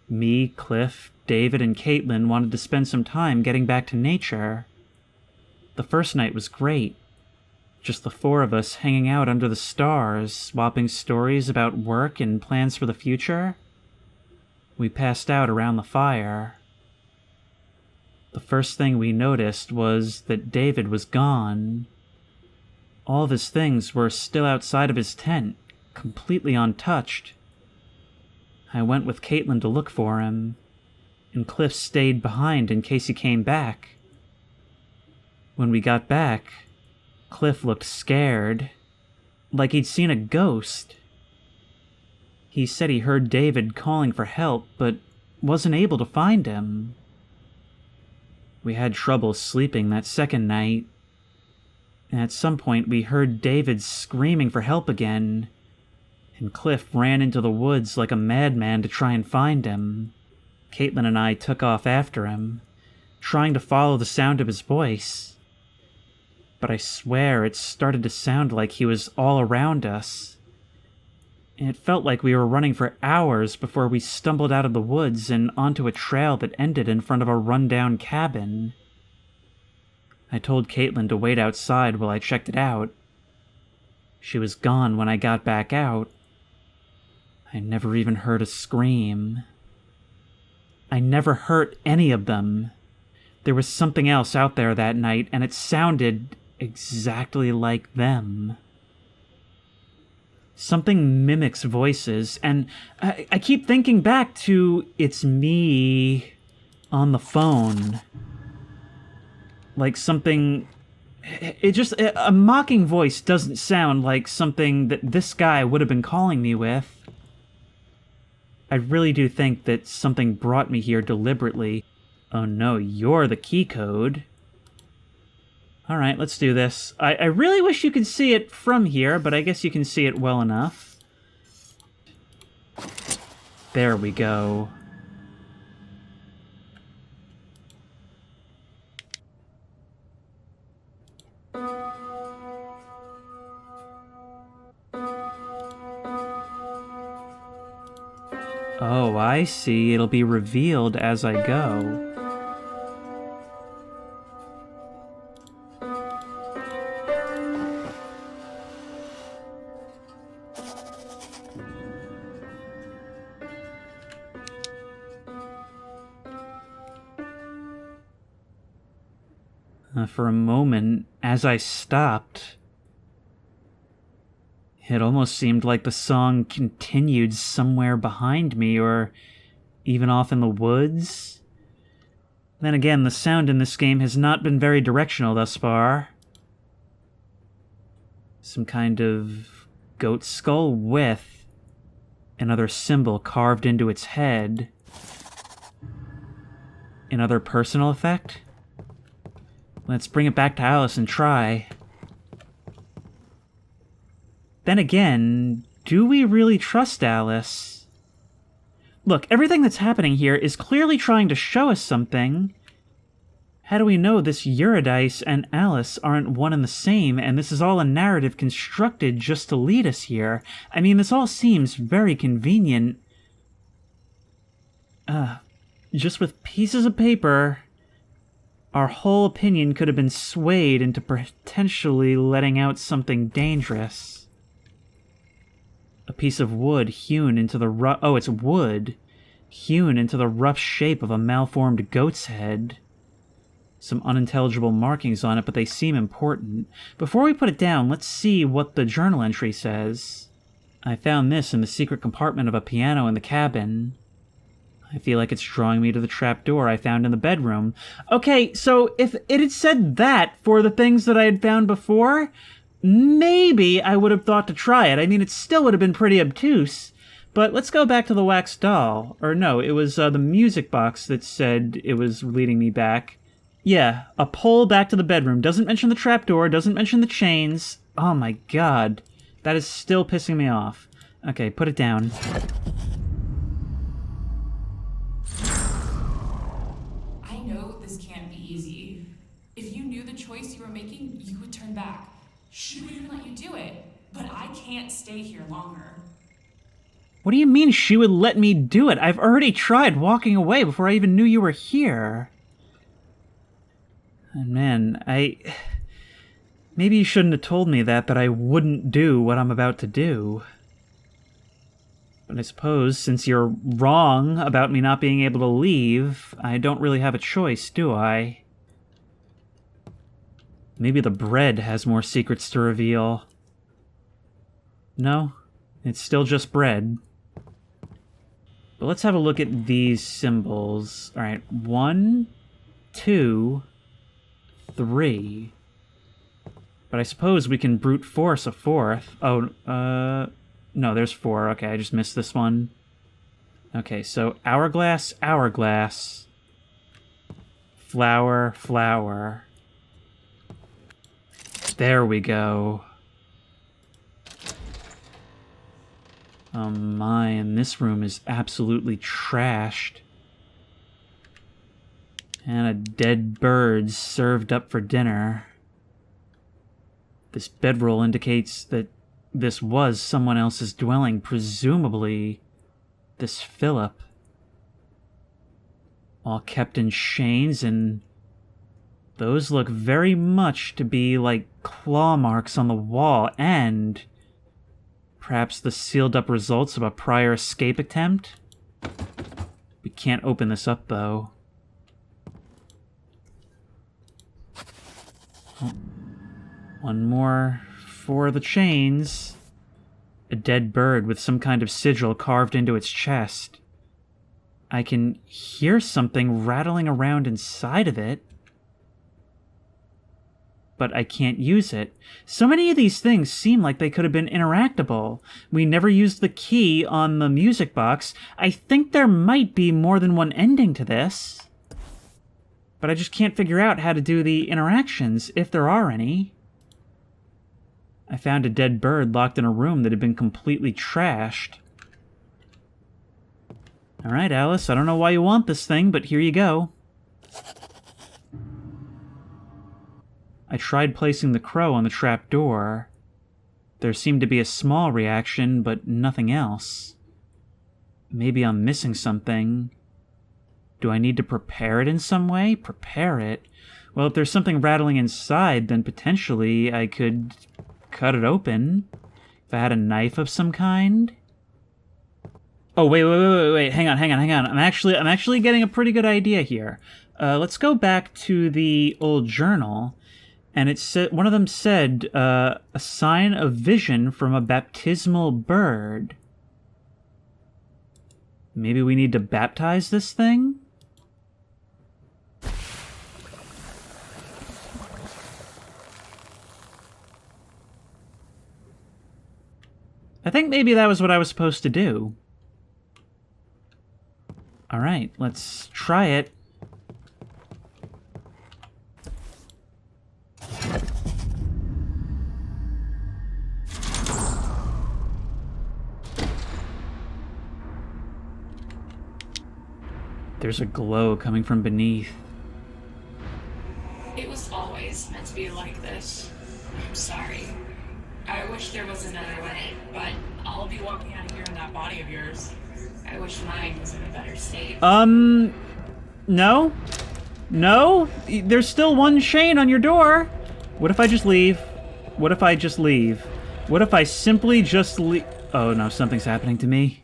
Me, Cliff, David, and Caitlin wanted to spend some time getting back to nature. The first night was great. Just the four of us hanging out under the stars, swapping stories about work and plans for the future. We passed out around the fire. The first thing we noticed was that David was gone. All of his things were still outside of his tent, completely untouched. I went with Caitlin to look for him, and Cliff stayed behind in case he came back. When we got back, Cliff looked scared, like he'd seen a ghost. He said he heard David calling for help, but wasn't able to find him. We had trouble sleeping that second night. And at some point we heard David screaming for help again, and Cliff ran into the woods like a madman to try and find him. Caitlin and I took off after him, trying to follow the sound of his voice. But I swear it started to sound like he was all around us. It felt like we were running for hours before we stumbled out of the woods and onto a trail that ended in front of a rundown cabin. I told Caitlin to wait outside while I checked it out. She was gone when I got back out. I never even heard a scream. I never hurt any of them. There was something else out there that night, and it sounded exactly like them. Something mimics voices, and I keep thinking back to it's me on the phone. Like something... a mocking voice doesn't sound like something that this guy would have been calling me with. I really do think that something brought me here deliberately. Oh no, you're the key code. Alright, let's do this. I really wish you could see it from here, but I guess you can see it well enough. There we go. Oh, I see. It'll be revealed as I go. For a moment, as I stopped, it almost seemed like the song continued somewhere behind me, or even off in the woods. Then again, the sound in this game has not been very directional thus far. Some kind of goat skull with another symbol carved into its head. Another personal effect? Let's bring it back to Alice and try. Then again, do we really trust Alice? Look, everything that's happening here is clearly trying to show us something. How do we know this Eurydice and Alice aren't one and the same, and this is all a narrative constructed just to lead us here? I mean, this all seems very convenient. Just with pieces of paper, our whole opinion could have been swayed into potentially letting out something dangerous. A piece of wood hewn into the rough... Oh, it's wood. Hewn into the rough shape of a malformed goat's head. Some unintelligible markings on it, but they seem important. Before we put it down, let's see what the journal entry says. I found this in the secret compartment of a piano in the cabin. I feel like it's drawing me to the trapdoor I found in the bedroom. Okay, so if it had said that for the things that I had found before, maybe I would have thought to try it. I mean, it still would have been pretty obtuse. But let's go back to the wax doll. Or no, it was the music box that said it was leading me back. Yeah, a pole back to the bedroom. Doesn't mention the trapdoor, doesn't mention the chains. Oh my god. That is still pissing me off. Okay, put it down. I know this can't be easy. If you knew the choice you were making, you would turn him back. She would even let you do it, but I can't stay here longer. What do you mean she would let me do it? I've already tried walking away before I even knew you were here. And man, maybe you shouldn't have told me that I wouldn't do what I'm about to do. But I suppose, since you're wrong about me not being able to leave, I don't really have a choice, do I? Maybe the bread has more secrets to reveal. No, it's still just bread. But let's have a look at these symbols. Alright, 1, 2, 3. But I suppose we can brute force a 4th. Oh, no, there's 4. Okay, I just missed this one. Okay, so hourglass, hourglass. Flower, flower. There we go. Oh my, and this room is absolutely trashed. And a dead bird served up for dinner. This bedroll indicates that this was someone else's dwelling, presumably this Philip. All kept in chains, and those look very much to be like claw marks on the wall, and perhaps the sealed up results of a prior escape attempt? We can't open this up, though. Oh. One more for the chains. A dead bird with some kind of sigil carved into its chest. I can hear something rattling around inside of it, but I can't use it. So many of these things seem like they could have been interactable. We never used the key on the music box. I think there might be more than one ending to this, but I just can't figure out how to do the interactions, if there are any. I found a dead bird locked in a room that had been completely trashed. Alright, Alice, I don't know why you want this thing, but here you go. I tried placing the crow on the trap door. There seemed to be a small reaction, but nothing else. Maybe I'm missing something. Do I need to prepare it in some way? Prepare it? Well, if there's something rattling inside, then potentially I could cut it open. If I had a knife of some kind. Oh, wait. Hang on. I'm actually getting a pretty good idea here. Let's go back to the old journal. And it said, one of them said, a sign of vision from a baptismal bird. Maybe we need to baptize this thing? I think maybe that was what I was supposed to do. Alright, let's try it. There's a glow coming from beneath. It was always meant to be like this. I'm sorry. I wish there was another way, but I'll be walking out of here in that body of yours. I wish mine was in a better state. No? No? There's still one chain on your door. What if I just leave? What if I just leave? What if I simply just leave? Oh no, something's happening to me.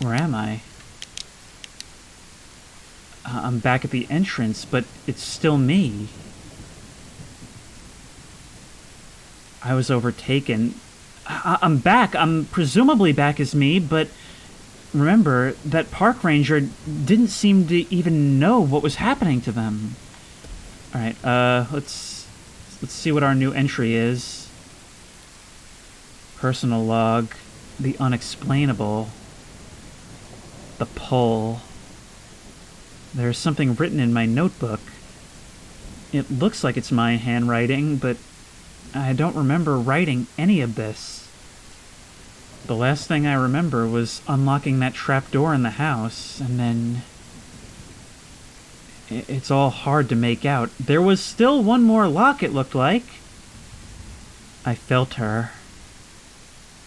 Where am I? I'm back at the entrance, but it's still me. I was overtaken. I'm back. I'm presumably back as me, but remember, that park ranger didn't seem to even know what was happening to them. Alright, let's see what our new entry is. Personal log. The unexplainable. The pull. There's something written in my notebook. It looks like it's my handwriting, but I don't remember writing any of this. The last thing I remember was unlocking that trapdoor in the house, and then... It's all hard to make out. There was still one more lock, it looked like. I felt her.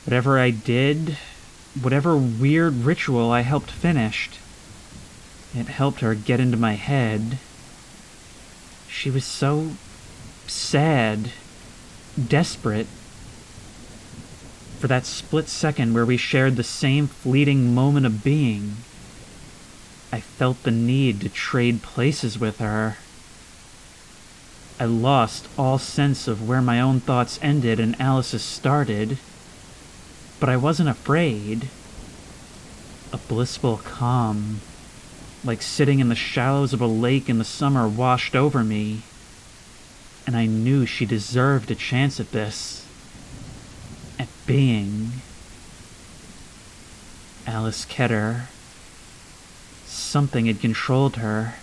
Whatever I did, whatever weird ritual I helped finish, it helped her get into my head. She was so sad, desperate. For that split second where we shared the same fleeting moment of being, I felt the need to trade places with her. I lost all sense of where my own thoughts ended and Alice's started, but I wasn't afraid. A blissful calm, like sitting in the shallows of a lake in the summer, washed over me, and I knew she deserved a chance at this, at being Alice Ketter. Something had controlled her,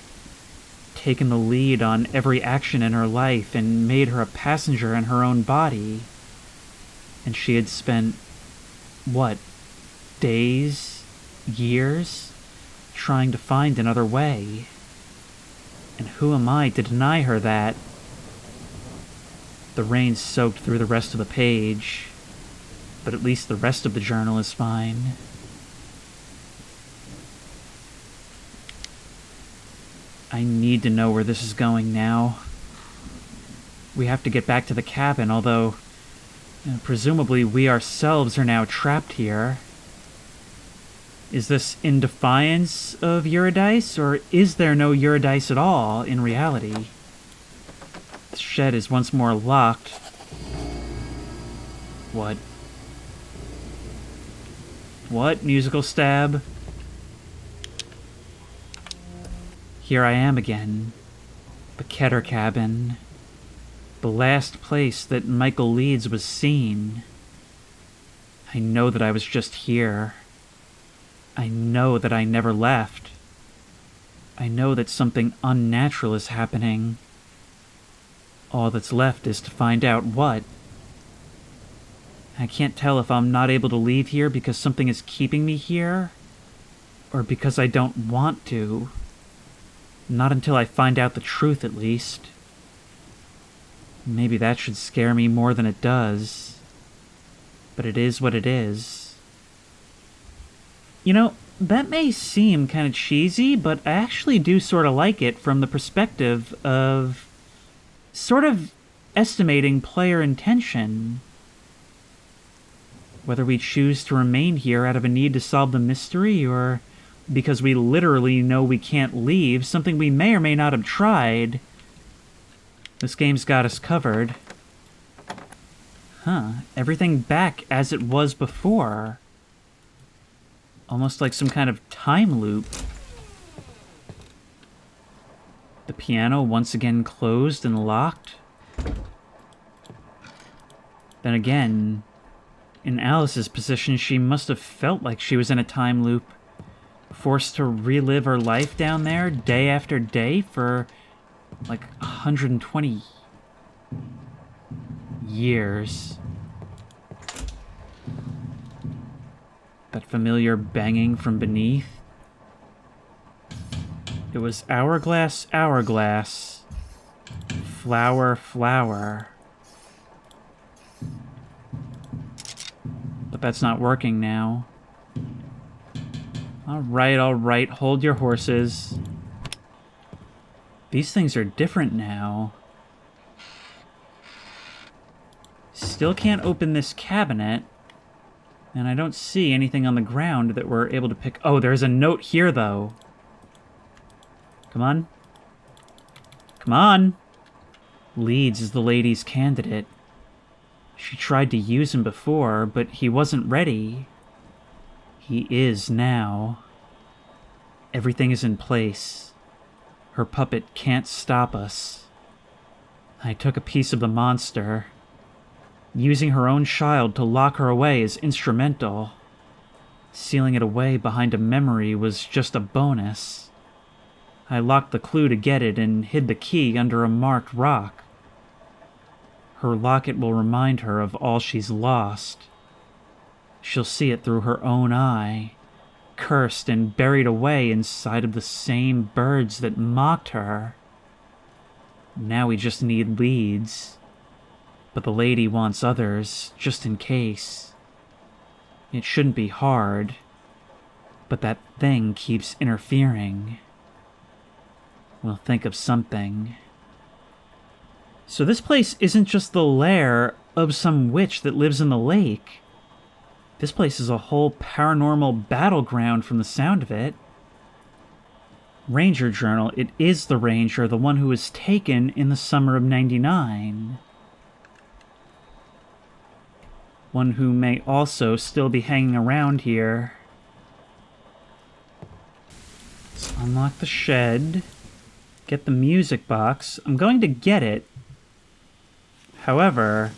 taken the lead on every action in her life, and made her a passenger in her own body. And she had spent, what, days, years, trying to find another way. And who am I to deny her that? The rain soaked through the rest of the page, but at least the rest of the journal is fine. I need to know where this is going now. We have to get back to the cabin, although presumably we ourselves are now trapped here. Is this in defiance of Eurydice, or is there no Eurydice at all in reality? The shed is once more locked. What? What? Musical stab? Here I am again. The Ketter cabin. The last place that Michael Leeds was seen. I know that I was just here. I know that I never left. I know that something unnatural is happening. All that's left is to find out what. I can't tell if I'm not able to leave here because something is keeping me here, or because I don't want to. Not until I find out the truth, at least. Maybe that should scare me more than it does. But it is what it is. You know, that may seem kind of cheesy, but I actually do sort of like it from the perspective of sort of estimating player intention. Whether we choose to remain here out of a need to solve the mystery, or because we literally know we can't leave, something we may or may not have tried. This game's got us covered. Huh, everything back as it was before. Almost like some kind of time loop. The piano once again closed and locked. Then again, in Alice's position, she must have felt like she was in a time loop. Forced to relive her life down there day after day for like 120 years. That familiar banging from beneath. It was hourglass, hourglass. Flower, flower. But that's not working now. All right, hold your horses. These things are different now. Still can't open this cabinet. And I don't see anything on the ground that we're able to pick. Oh, there's a note here, though. Come on. Come on. Leeds is the lady's candidate. She tried to use him before, but he wasn't ready. He is now. Everything is in place. Her puppet can't stop us. I took a piece of the monster. Using her own child to lock her away is instrumental. Sealing it away behind a memory was just a bonus. I locked the clue to get it and hid the key under a marked rock. Her locket will remind her of all she's lost. she'll see it through her own eye, cursed and buried away inside of the same birds that mocked her. Now we just need Leeds. But the lady wants others, just in case. It shouldn't be hard, but that thing keeps interfering. We'll think of something. So this place isn't just the lair of some witch that lives in the lake. This place is a whole paranormal battleground from the sound of it. Ranger Journal, it is the Ranger, the one who was taken in the summer of '99. One who may also still be hanging around here. Let's unlock the shed. Get the music box. I'm going to get it. However,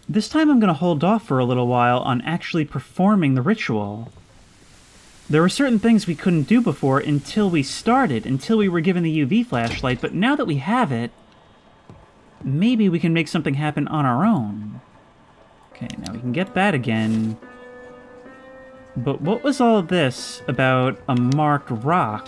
this time I'm going to hold off for a little while on actually performing the ritual. There were certain things we couldn't do before until we started, until we were given the UV flashlight, but now that we have it, maybe we can make something happen on our own. Okay, now we can get that again. But what was all this about a marked rock?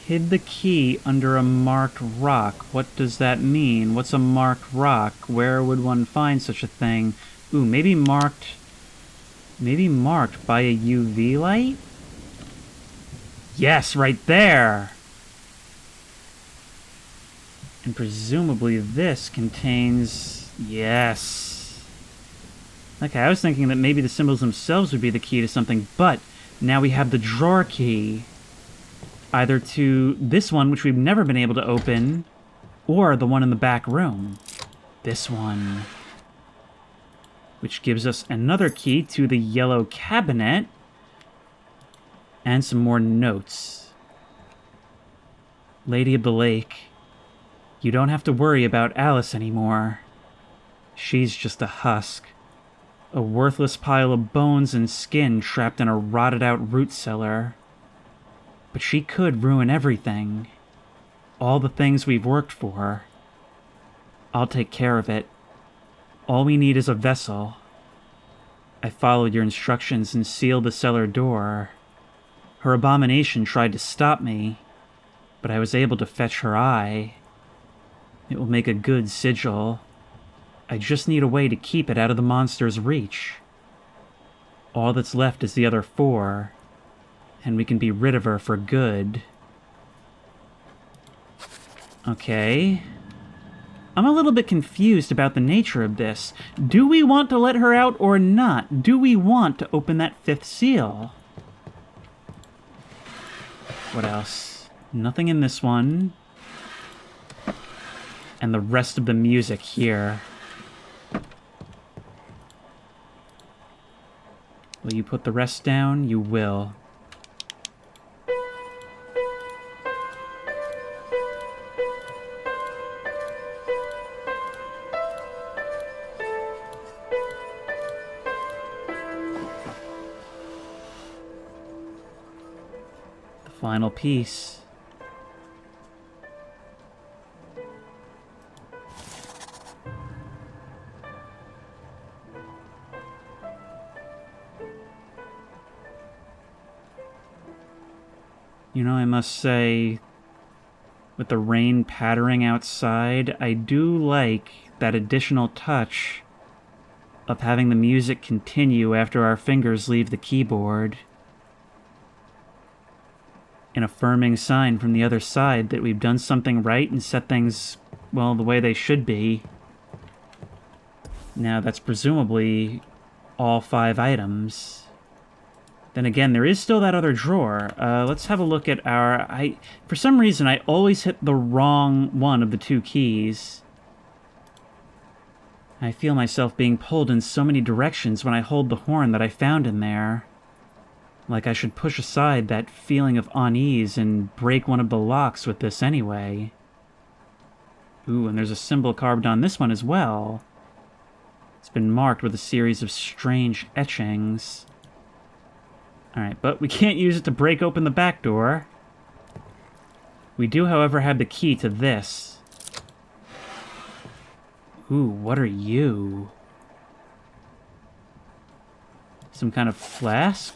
Hid the key under a marked rock. What does that mean? What's a marked rock? Where would one find such a thing? Ooh, maybe marked by a UV light? Yes, right there! And presumably this contains... Yes. Okay, I was thinking that maybe the symbols themselves would be the key to something, but now we have the drawer key. Either to this one, which we've never been able to open, or the one in the back room. This one. Which gives us another key to the yellow cabinet. And some more notes. Lady of the Lake, you don't have to worry about Alice anymore. She's just a husk. A worthless pile of bones and skin trapped in a rotted-out root cellar. But she could ruin everything. All the things we've worked for. I'll take care of it. All we need is a vessel. I followed your instructions and sealed the cellar door. Her abomination tried to stop me, but I was able to fetch her eye. It will make a good sigil. I just need a way to keep it out of the monster's reach. All that's left is the other 4, and we can be rid of her for good. Okay. I'm a little bit confused about the nature of this. Do we want to let her out or not? Do we want to open that 5th seal? What else? Nothing in this one. And the rest of the music here. Will you put the rest down? You will. The final piece. You know, I must say, with the rain pattering outside, I do like that additional touch of having the music continue after our fingers leave the keyboard. An affirming sign from the other side that we've done something right and set things, well, the way they should be. Now, that's presumably all 5 items. Then again, there is still that other drawer. Let's have a look at our... For some reason, I always hit the wrong one of the 2 keys. I feel myself being pulled in so many directions when I hold the horn that I found in there. Like I should push aside that feeling of unease and break one of the locks with this anyway. Ooh, and there's a symbol carved on this one as well. It's been marked with a series of strange etchings. Alright, but we can't use it to break open the back door. We do, however, have the key to this. Ooh, what are you? Some kind of flask?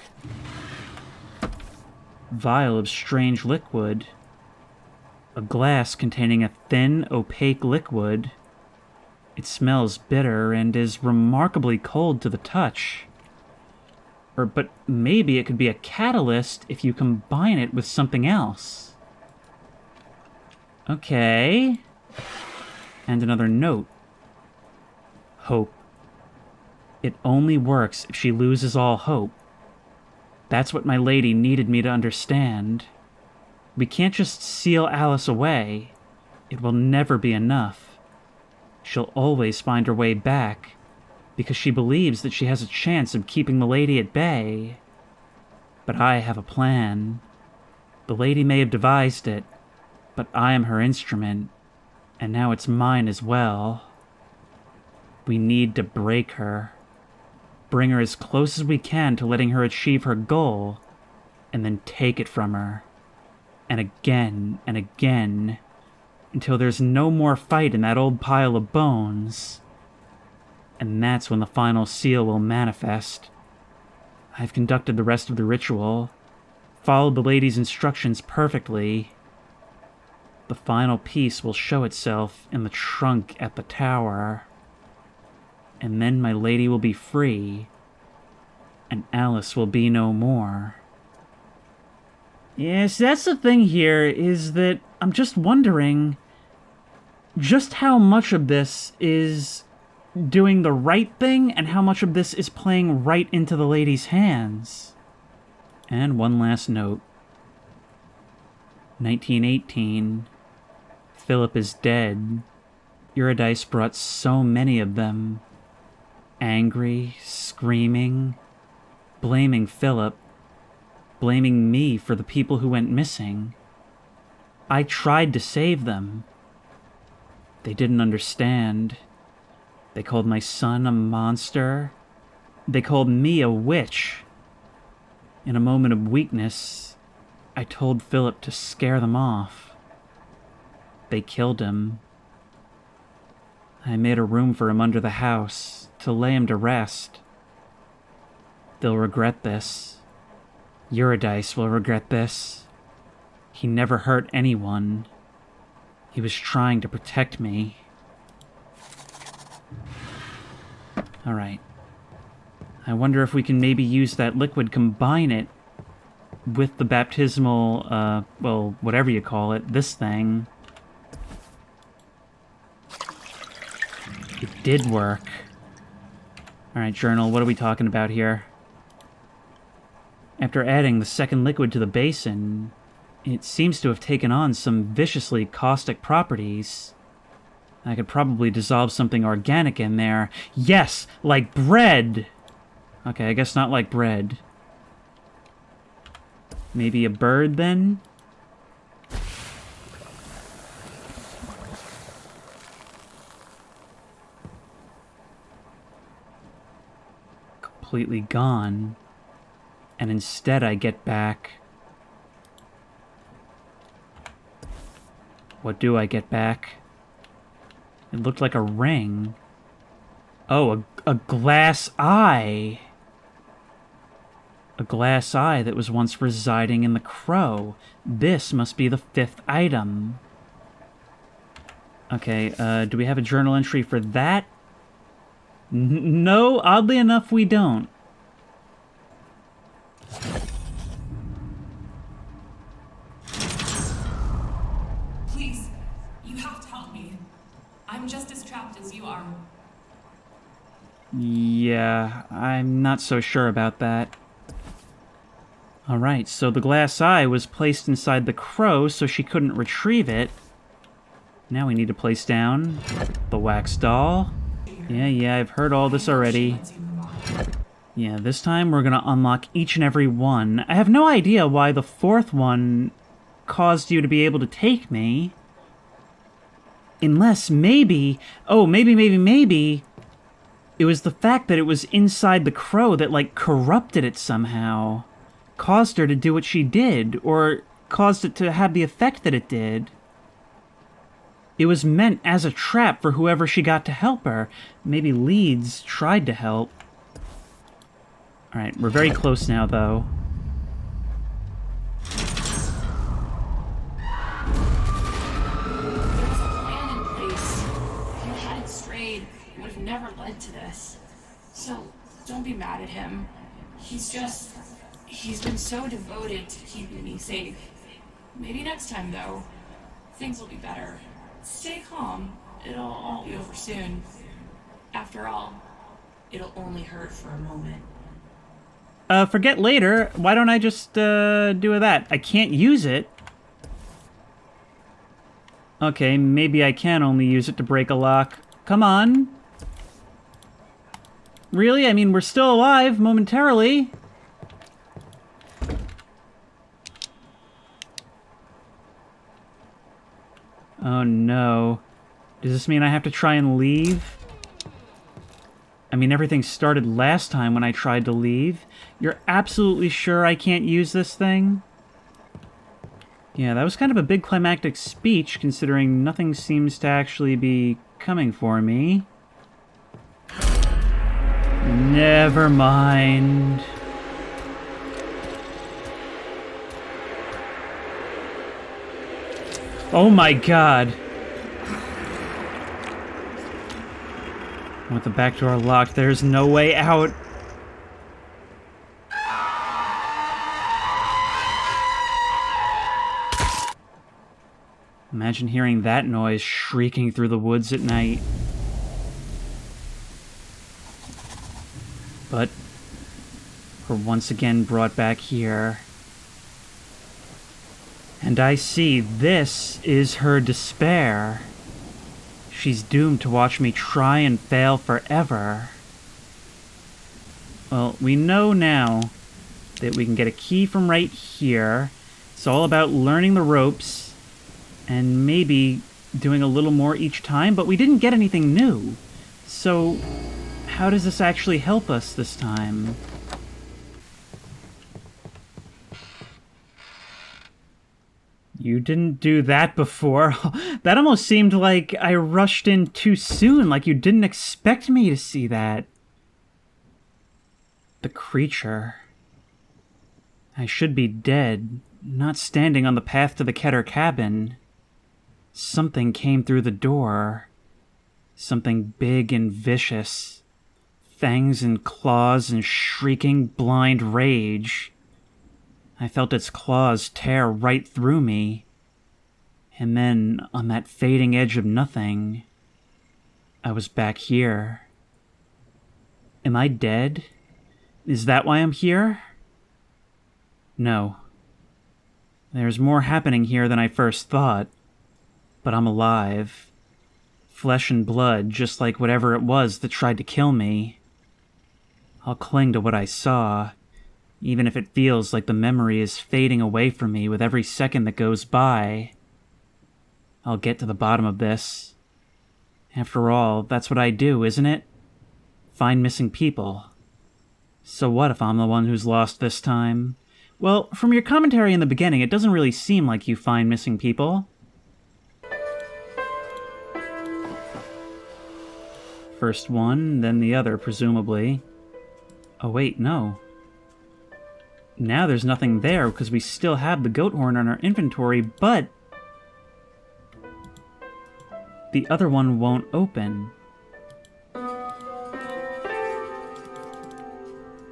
Vial of strange liquid. A glass containing a thin, opaque liquid. It smells bitter and is remarkably cold to the touch. But maybe it could be a catalyst if you combine it with something else. Okay. And another note. Hope. It only works if she loses all hope. That's what my lady needed me to understand. We can't just seal Alice away. It will never be enough. She'll always find her way back, because she believes that she has a chance of keeping the lady at bay. But I have a plan. The lady may have devised it, but I am her instrument, and now it's mine as well. We need to break her. Bring her as close as we can to letting her achieve her goal, and then take it from her. And again, until there's no more fight in that old pile of bones. And that's when the final seal will manifest. I've conducted the rest of the ritual, followed the lady's instructions perfectly. The final piece will show itself in the trunk at the tower. And then my lady will be free, and Alice will be no more. Yes, that's the thing here, is that I'm just wondering just how much of this is doing the right thing and how much of this is playing right into the lady's hands. And one last note. 1918. Philip is dead. Eurydice brought so many of them. Angry, screaming, blaming Philip, blaming me for the people who went missing. I tried to save them. They didn't understand. They called my son a monster. They called me a witch. In a moment of weakness, I told Philip to scare them off. They killed him. I made a room for him under the house to lay him to rest. They'll regret this. Eurydice will regret this. He never hurt anyone. He was trying to protect me. Alright. I wonder if we can maybe use that liquid, combine it with the baptismal, well, whatever you call it, this thing. It did work. Alright, journal, what are we talking about here? After adding the second liquid to the basin, it seems to have taken on some viciously caustic properties. I could probably dissolve something organic in there. Yes, like bread! Okay, I guess not like bread. Maybe a bird, then? Completely gone. And instead I get back... What do I get back? It looked like a ring. Oh, a glass eye! A glass eye that was once residing in the crow. This must be the fifth item. Okay, do we have a journal entry for that? No, oddly enough, we don't. Please, you have to help me. I'm just as trapped as you are. Yeah, I'm not so sure about that. Alright, so the glass eye was placed inside the crow so she couldn't retrieve it. Now we need to place down the wax doll. Yeah, I've heard all this already. Yeah, this time we're gonna unlock each and every one. I have no idea why the fourth one caused you to be able to take me. Unless maybe... Oh, maybe... It was the fact that it was inside the crow that, like, corrupted it somehow. Caused her to do what she did, or caused it to have the effect that it did. It was meant as a trap for whoever she got to help her. Maybe Leeds tried to help. Alright, we're very close now, though. There was a plan in place. If you hadn't strayed, it would have never led to this. So, don't be mad at him. He's been so devoted to keeping me safe. Maybe next time, though, things will be better. Stay calm. It'll all be over soon. After all, it'll only hurt for a moment. Forget later. Why don't I just, do that? I can't use it. Okay, maybe I can only use it to break a lock. Come on. Really? I mean, we're still alive, momentarily. Oh no. Does this mean I have to try and leave? I mean, everything started last time when I tried to leave. You're absolutely sure I can't use this thing? Yeah, that was kind of a big climactic speech, considering nothing seems to actually be coming for me. Never mind. Oh my god. With the back door locked, there's no way out. Imagine hearing that noise shrieking through the woods at night. But we're once again brought back here. And I see this is her despair. She's doomed to watch me try and fail forever. Well, we know now that we can get a key from right here. It's all about learning the ropes and maybe doing a little more each time, but we didn't get anything new. So, how does this actually help us this time? You didn't do that before. That almost seemed like I rushed in too soon, like you didn't expect me to see that. The creature. I should be dead, not standing on the path to the Keter cabin. Something came through the door. Something big and vicious. Fangs and claws and shrieking blind rage. I felt its claws tear right through me. And then, on that fading edge of nothing, I was back here. Am I dead? Is that why I'm here? No. There's more happening here than I first thought. But I'm alive. Flesh and blood, just like whatever it was that tried to kill me. I'll cling to what I saw, even if it feels like the memory is fading away from me with every second that goes by. I'll get to the bottom of this. After all, that's what I do, isn't it? Find missing people. So what if I'm the one who's lost this time? Well, from your commentary in the beginning, it doesn't really seem like you find missing people. First one, then the other, presumably. Oh wait, no. Now there's nothing there because we still have the goat horn on our inventory, but the other one won't open.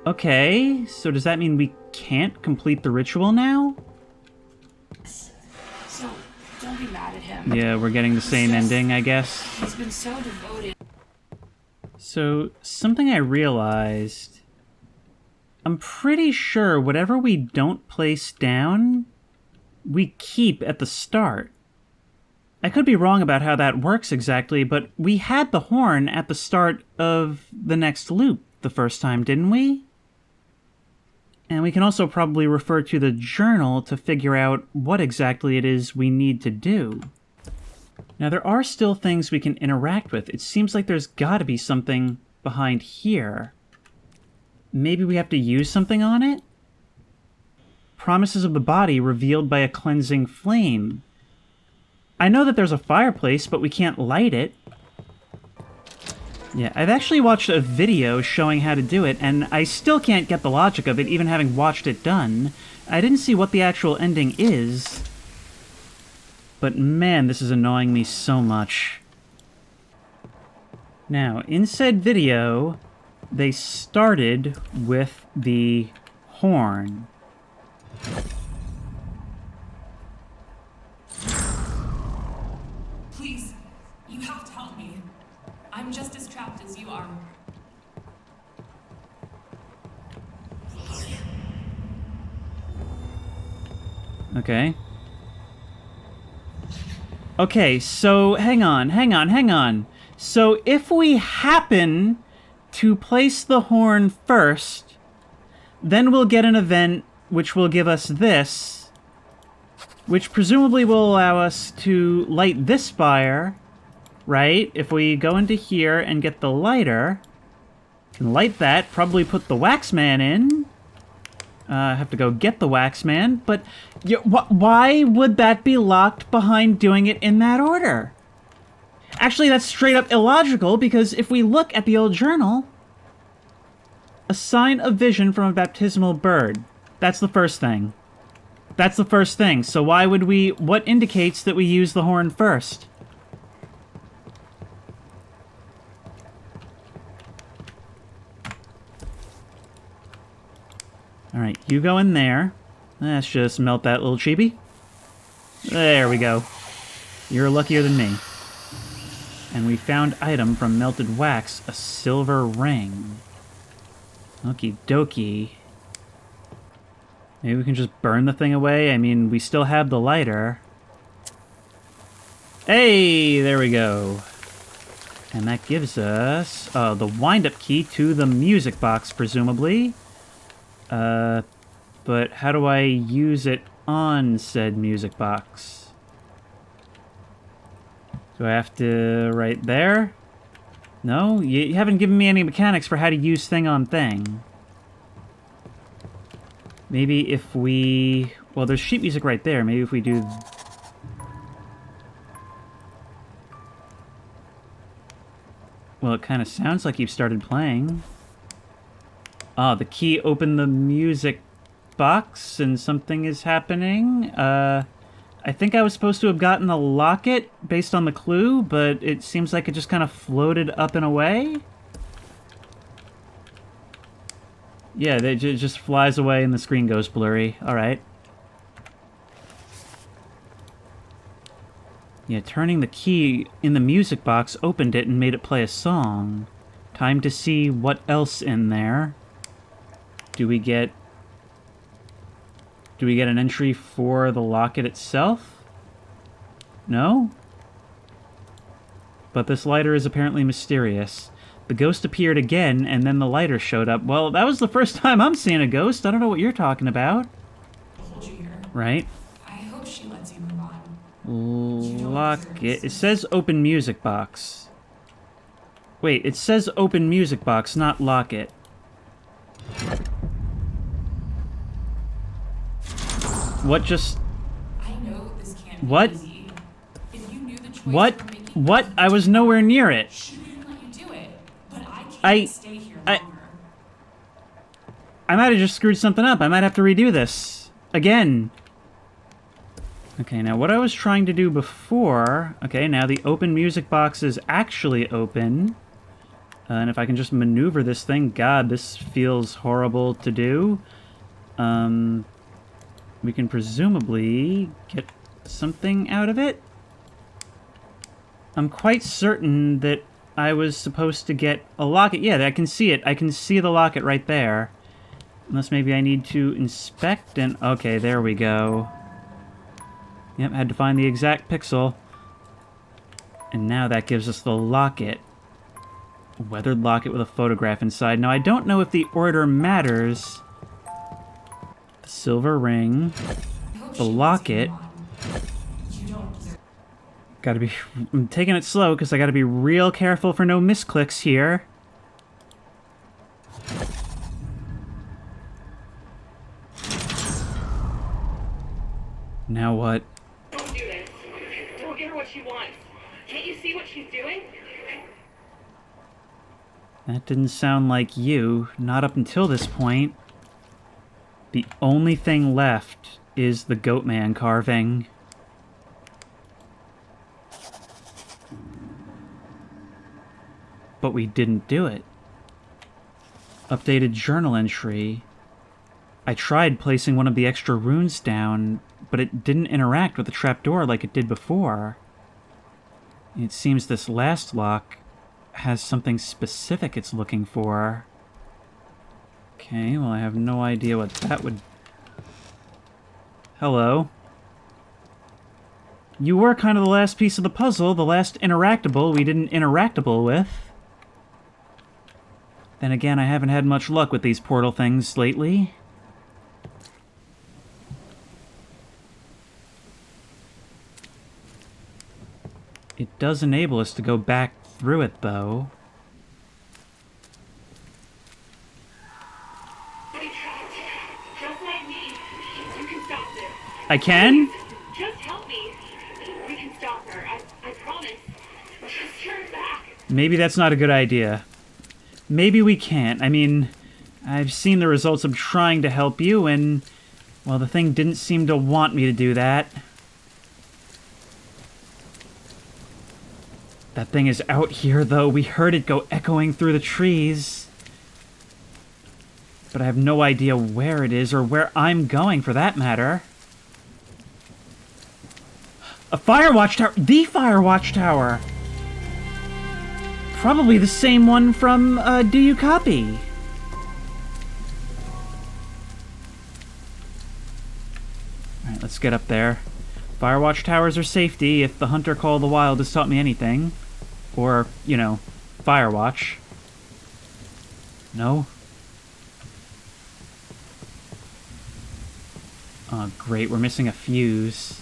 Okay, so does that mean we can't complete the ritual now? So, don't be mad at him. Yeah, we're getting the same ending, I guess. He's been so devoted. So, something I realized... I'm pretty sure whatever we don't place down, we keep at the start. I could be wrong about how that works exactly, but we had the horn at the start of the next loop the first time, didn't we? And we can also probably refer to the journal to figure out what exactly it is we need to do. Now, there are still things we can interact with. It seems like there's gotta be something behind here. Maybe we have to use something on it? Promises of the body revealed by a cleansing flame. I know that there's a fireplace, but we can't light it. Yeah, I've actually watched a video showing how to do it, and I still can't get the logic of it, even having watched it done. I didn't see what the actual ending is. But man, this is annoying me so much. Now, in said video, they started with the horn. Please, you have to help me. I'm just as trapped as you are. Okay. Okay, so hang on. So if we happen to place the horn first, then we'll get an event which will give us this, which presumably will allow us to light this fire, right? If we go into here and get the lighter, and light that, probably put the wax man in. Have to go get the wax man, but why would that be locked behind doing it in that order? Actually, that's straight up illogical, because if we look at the old journal, a sign of vision from a baptismal bird. That's the first thing. That's the first thing. So why would we... What indicates that we use the horn first? Alright, you go in there. Let's just melt that little chibi. There we go. You're luckier than me. And we found item from melted wax, a silver ring. Okie dokie. Maybe we can just burn the thing away? I mean, we still have the lighter. Hey, there we go. And that gives us the wind-up key to the music box, presumably. But how do I use it on said music box? Do I have to right there? No? You haven't given me any mechanics for how to use thing on thing. Maybe if we... Well, there's sheet music right there. Maybe if we do... Well, it kind of sounds like you've started playing. Ah, the key opened the music box and something is happening. I think I was supposed to have gotten the locket based on the clue, but it seems like it just kind of floated up and away. Yeah, it just flies away and the screen goes blurry. Alright. Yeah, turning the key in the music box opened it and made it play a song. Time to see what else in there. Do we get an entry for the locket itself? No? But this lighter is apparently mysterious. The ghost appeared again, and then the lighter showed up. Well, that was the first time I'm seeing a ghost. I don't know what you're talking about. Hold you here. Right? I hope she lets you move on. Locket. It says open music box. Wait, it says open music box, not locket. What just... I know this can't be What? easy. If you knew the choice What? you were making, What? I was nowhere near it. shouldn't even let you do it. But I can't stay here longer. I might have just screwed something up. I might have to redo this. Again. Okay, now what I was trying to do before... Okay, now the open music box is actually open. And if I can just maneuver this thing... God, this feels horrible to do. We can presumably get something out of it. I'm quite certain that I was supposed to get a locket. Yeah, I can see it. I can see the locket right there. Unless maybe I need to inspect and... Okay, there we go. Yep, had to find the exact pixel. And now that gives us the locket. A weathered locket with a photograph inside. Now, I don't know if the order matters. The silver ring. The locket. Gotta be... I'm taking it slow because I gotta be real careful for no misclicks here. Now what? Don't do this. Don't give her what she wants. Can't you see what she's doing? That didn't sound like you, not up until this point. The only thing left is the Goatman carving. But we didn't do it. Updated journal entry. I tried placing one of the extra runes down, but it didn't interact with the trapdoor like it did before. It seems this last lock has something specific it's looking for. Okay, well, I have no idea what that would... Hello. You were kind of the last piece of the puzzle, the last interactable we didn't interactable with. Then again, I haven't had much luck with these portal things lately. It does enable us to go back through it, though. Just like me. You can stop this. I can? Just help me. We can stop her. I promise. Just turn back. Maybe that's not a good idea. Maybe we can't. I mean, I've seen the results of trying to help you, and, well, the thing didn't seem to want me to do that. That thing is out here, though. We heard it go echoing through the trees. But I have no idea where it is, or where I'm going, for that matter. A fire watchtower! The fire watchtower! Probably the same one from, Do You Copy? Alright, let's get up there. Fire watchtowers are safety, if the Hunter Call of the Wild has taught me anything. Or, you know, Firewatch. No? Oh, great, we're missing a fuse.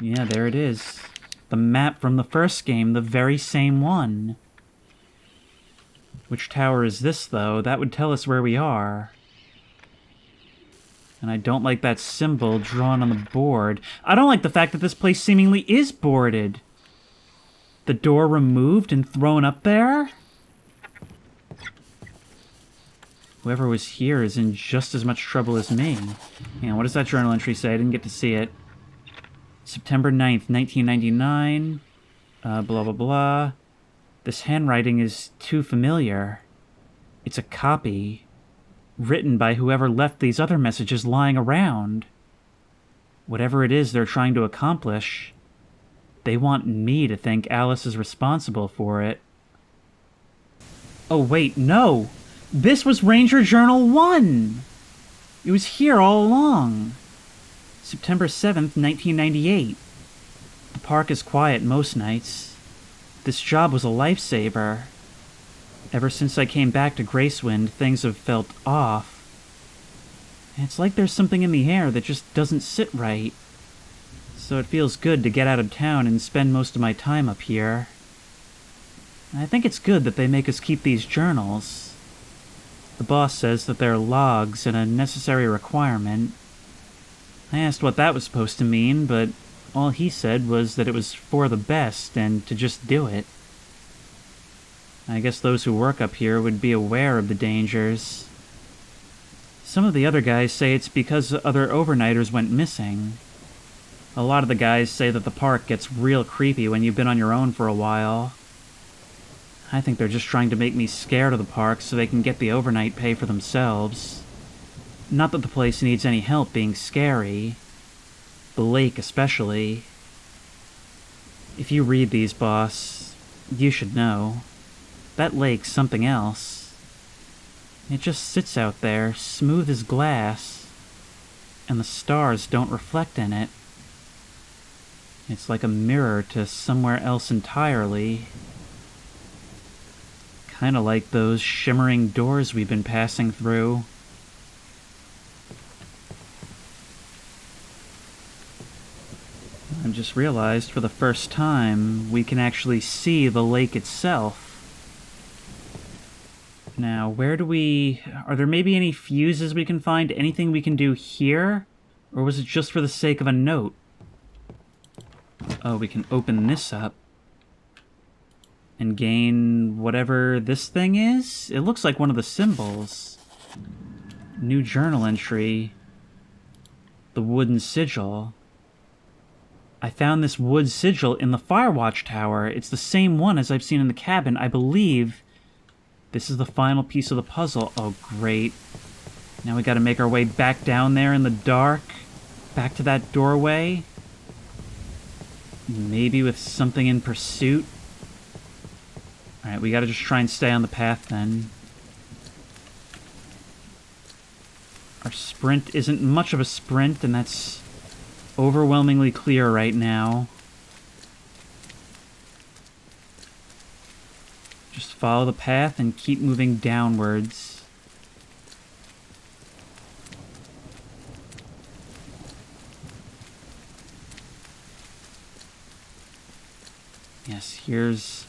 Yeah, there it is. The map from the first game, the very same one. Which tower is this, though? That would tell us where we are. And I don't like that symbol drawn on the board. I don't like the fact that this place seemingly is boarded. The door removed and thrown up there? Whoever was here is in just as much trouble as me. And what does that journal entry say? I didn't get to see it. September 9th, 1999. Blah, blah, blah. This handwriting is too familiar. It's a copy. Written by whoever left these other messages lying around. Whatever it is they're trying to accomplish, they want me to think Alice is responsible for it. Oh wait, no! This was Ranger Journal 1! It was here all along. September 7th, 1998. The park is quiet most nights. This job was a lifesaver. Ever since I came back to Gracewind, things have felt off. It's like there's something in the air that just doesn't sit right. So it feels good to get out of town and spend most of my time up here. I think it's good that they make us keep these journals. The boss says that they're logs and a necessary requirement. I asked what that was supposed to mean, but all he said was that it was for the best and to just do it. I guess those who work up here would be aware of the dangers. Some of the other guys say it's because other overnighters went missing. A lot of the guys say that the park gets real creepy when you've been on your own for a while. I think they're just trying to make me scared of the park so they can get the overnight pay for themselves. Not that the place needs any help being scary. The lake especially. If you read these, boss, you should know. That lake's something else. It just sits out there, smooth as glass, and the stars don't reflect in it. It's like a mirror to somewhere else entirely. Kinda like those shimmering doors we've been passing through. I've just realized for the first time we can actually see the lake itself. Now, where do we... Are there maybe any fuses we can find? Anything we can do here? Or was it just for the sake of a note? Oh, we can open this up. And gain whatever this thing is? It looks like one of the symbols. New journal entry. The wooden sigil. I found this wood sigil in the Firewatch Tower. It's the same one as I've seen in the cabin. I believe this is the final piece of the puzzle. Oh, great. Now we gotta make our way back down there in the dark. Back to that doorway. Maybe with something in pursuit. Alright, we gotta just try and stay on the path then. Our sprint isn't much of a sprint, and that's overwhelmingly clear right now. Just follow the path and keep moving downwards. Yes, here's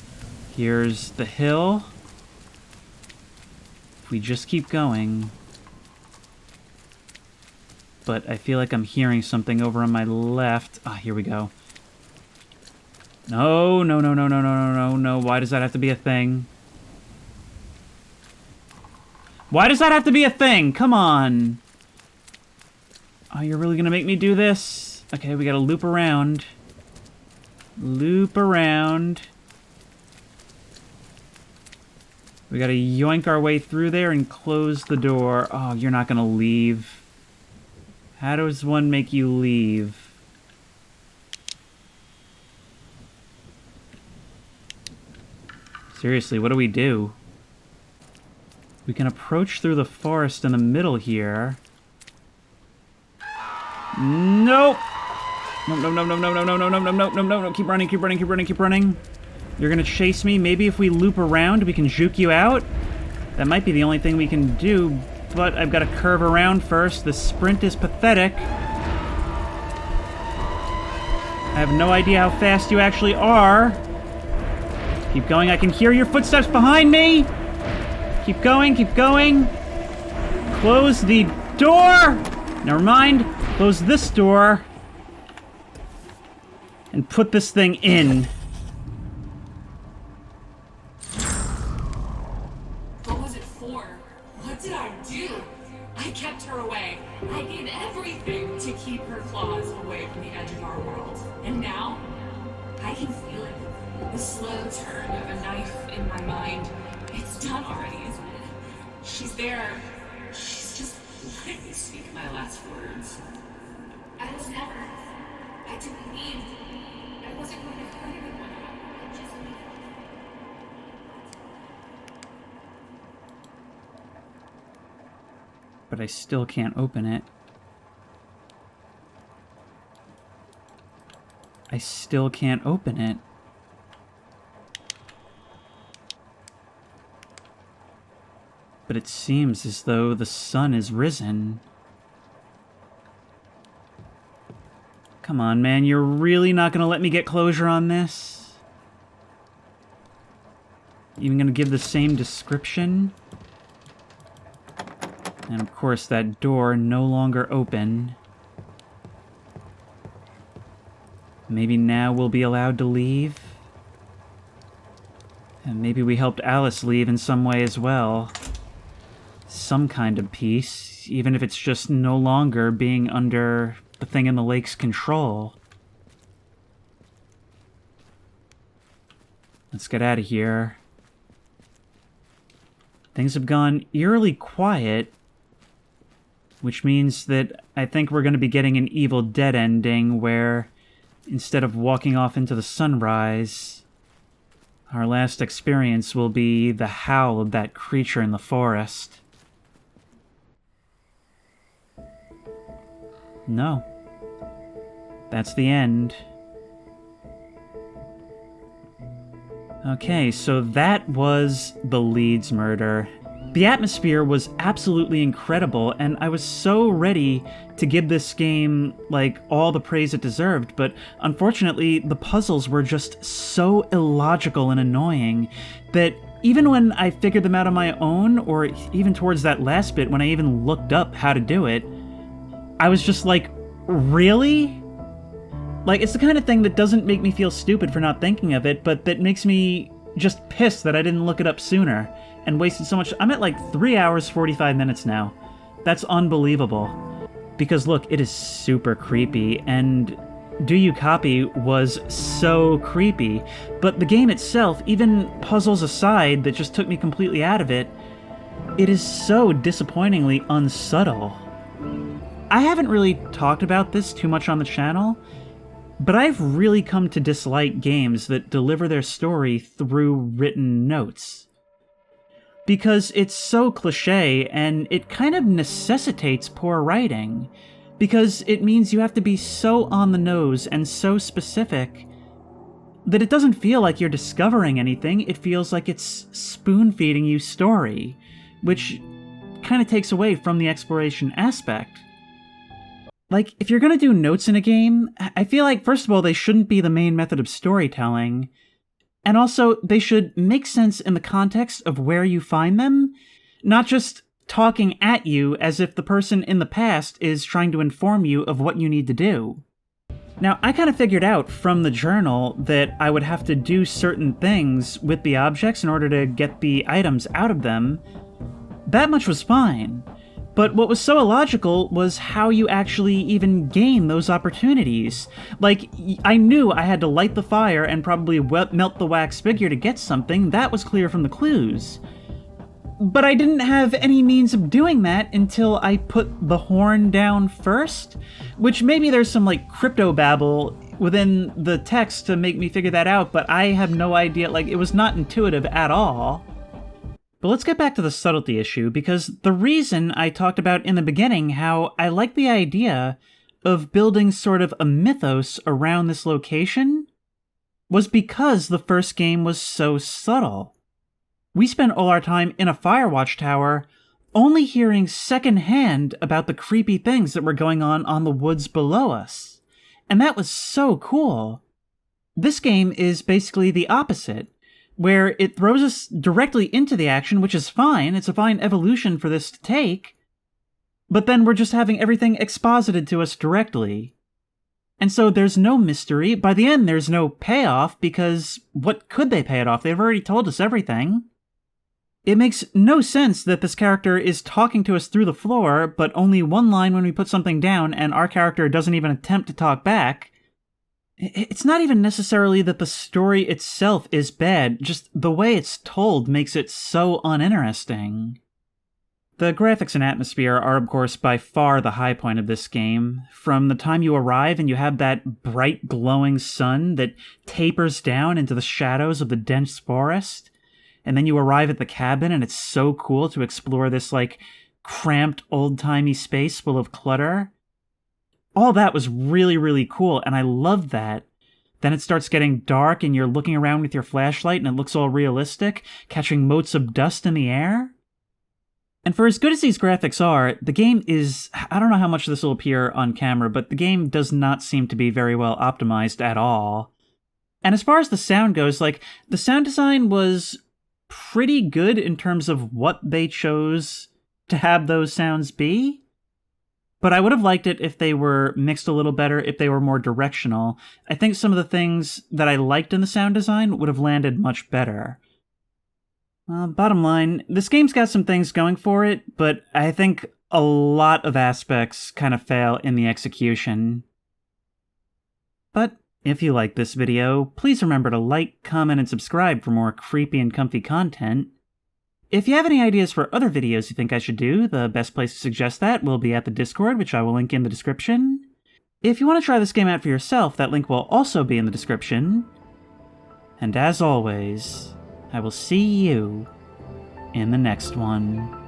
the hill. If we just keep going. But I feel like I'm hearing something over on my left. Ah, here we go. No, no, no, no, no, no, no, no, no. Why does that have to be a thing? Why does that have to be a thing? Come on. Oh, you're really gonna make me do this? Okay, we gotta loop around. Loop around. We gotta yoink our way through there and close the door. Oh, you're not gonna leave. How does one make you leave? Seriously, what do we do? We can approach through the forest in the middle here. Nope! No, no, no, no, no, no, no, no, no, no, no, no, no, no, keep running, keep running, keep running, keep running. You're gonna chase me. Maybe if we loop around, we can juke you out? That might be the only thing we can do, but I've got to curve around first. The sprint is pathetic. I have no idea how fast you actually are. Keep going, I can hear your footsteps behind me! Keep going, keep going. Close the door! Never mind. Close this door. And put this thing in. What was it for? What did I do? I kept her away. I did everything to keep her claws away from the edge of our world. And now, I can feel it. The slow turn of a knife in my mind. It's done already, isn't it? She's there. She's just letting me speak my last words. I was never. I didn't mean. I wasn't going to hurt anyone. I just. But I still can't open it. I still can't open it. But it seems as though the sun is risen. Come on, man, you're really not gonna let me get closure on this? Even gonna give the same description? And of course, that door no longer open. Maybe now we'll be allowed to leave? And maybe we helped Alice leave in some way as well. Some kind of peace, even if it's just no longer being under the thing in the lake's control. Let's get out of here. Things have gone eerily quiet, which means that I think we're going to be getting an Evil Dead ending where, instead of walking off into the sunrise, our last experience will be the howl of that creature in the forest. No. That's the end. Okay, so that was the Leeds murder. The atmosphere was absolutely incredible, and I was so ready to give this game, like, all the praise it deserved, but unfortunately, the puzzles were just so illogical and annoying that even when I figured them out on my own, or even towards that last bit when I even looked up how to do it, I was just like, really? Like, it's the kind of thing that doesn't make me feel stupid for not thinking of it, but that makes me just pissed that I didn't look it up sooner and wasted so much. I'm at like 3 hours 45 minutes now. That's unbelievable. Because look, it is super creepy, and Do You Copy was so creepy, but the game itself, even puzzles aside that just took me completely out of it, it is so disappointingly unsubtle. I haven't really talked about this too much on the channel, but I've really come to dislike games that deliver their story through written notes. Because it's so cliché, and it kind of necessitates poor writing, because it means you have to be so on the nose and so specific that it doesn't feel like you're discovering anything, it feels like it's spoon-feeding you story, which kind of takes away from the exploration aspect. Like, if you're gonna do notes in a game, I feel like, first of all, they shouldn't be the main method of storytelling, and also, they should make sense in the context of where you find them, not just talking at you as if the person in the past is trying to inform you of what you need to do. Now, I kind of figured out from the journal that I would have to do certain things with the objects in order to get the items out of them. That much was fine. But what was so illogical was how you actually even gain those opportunities. Like, I knew I had to light the fire and probably melt the wax figure to get something. That was clear from the clues. But I didn't have any means of doing that until I put the horn down first, which maybe there's some, like, crypto babble within the text to make me figure that out, but I have no idea. Like, it was not intuitive at all. But let's get back to the subtlety issue, because the reason I talked about in the beginning how I like the idea of building sort of a mythos around this location was because the first game was so subtle. We spent all our time in a fire watchtower only hearing secondhand about the creepy things that were going on the woods below us. And that was so cool. This game is basically the opposite, where it throws us directly into the action, which is fine. It's a fine evolution for this to take. But then we're just having everything exposited to us directly. And so there's no mystery. By the end, there's no payoff, because what could they pay it off? They've already told us everything. It makes no sense that this character is talking to us through the floor, but only one line when we put something down, and our character doesn't even attempt to talk back. It's not even necessarily that the story itself is bad, just the way it's told makes it so uninteresting. The graphics and atmosphere are, of course, by far the high point of this game. From the time you arrive and you have that bright, glowing sun that tapers down into the shadows of the dense forest, and then you arrive at the cabin and it's so cool to explore this, like, cramped, old-timey space full of clutter. All that was really, really cool, and I loved that. Then it starts getting dark, and you're looking around with your flashlight, and it looks all realistic, catching motes of dust in the air. And for as good as these graphics are, the game is... I don't know how much this will appear on camera, but the game does not seem to be very well optimized at all. And as far as the sound goes, like, the sound design was pretty good in terms of what they chose to have those sounds be. But I would have liked it if they were mixed a little better, if they were more directional. I think some of the things that I liked in the sound design would have landed much better. Bottom line, this game's got some things going for it, but I think a lot of aspects kind of fail in the execution. But if you like this video, please remember to like, comment, and subscribe for more creepy and comfy content. If you have any ideas for other videos you think I should do, the best place to suggest that will be at the Discord, which I will link in the description. If you want to try this game out for yourself, that link will also be in the description. And as always, I will see you in the next one.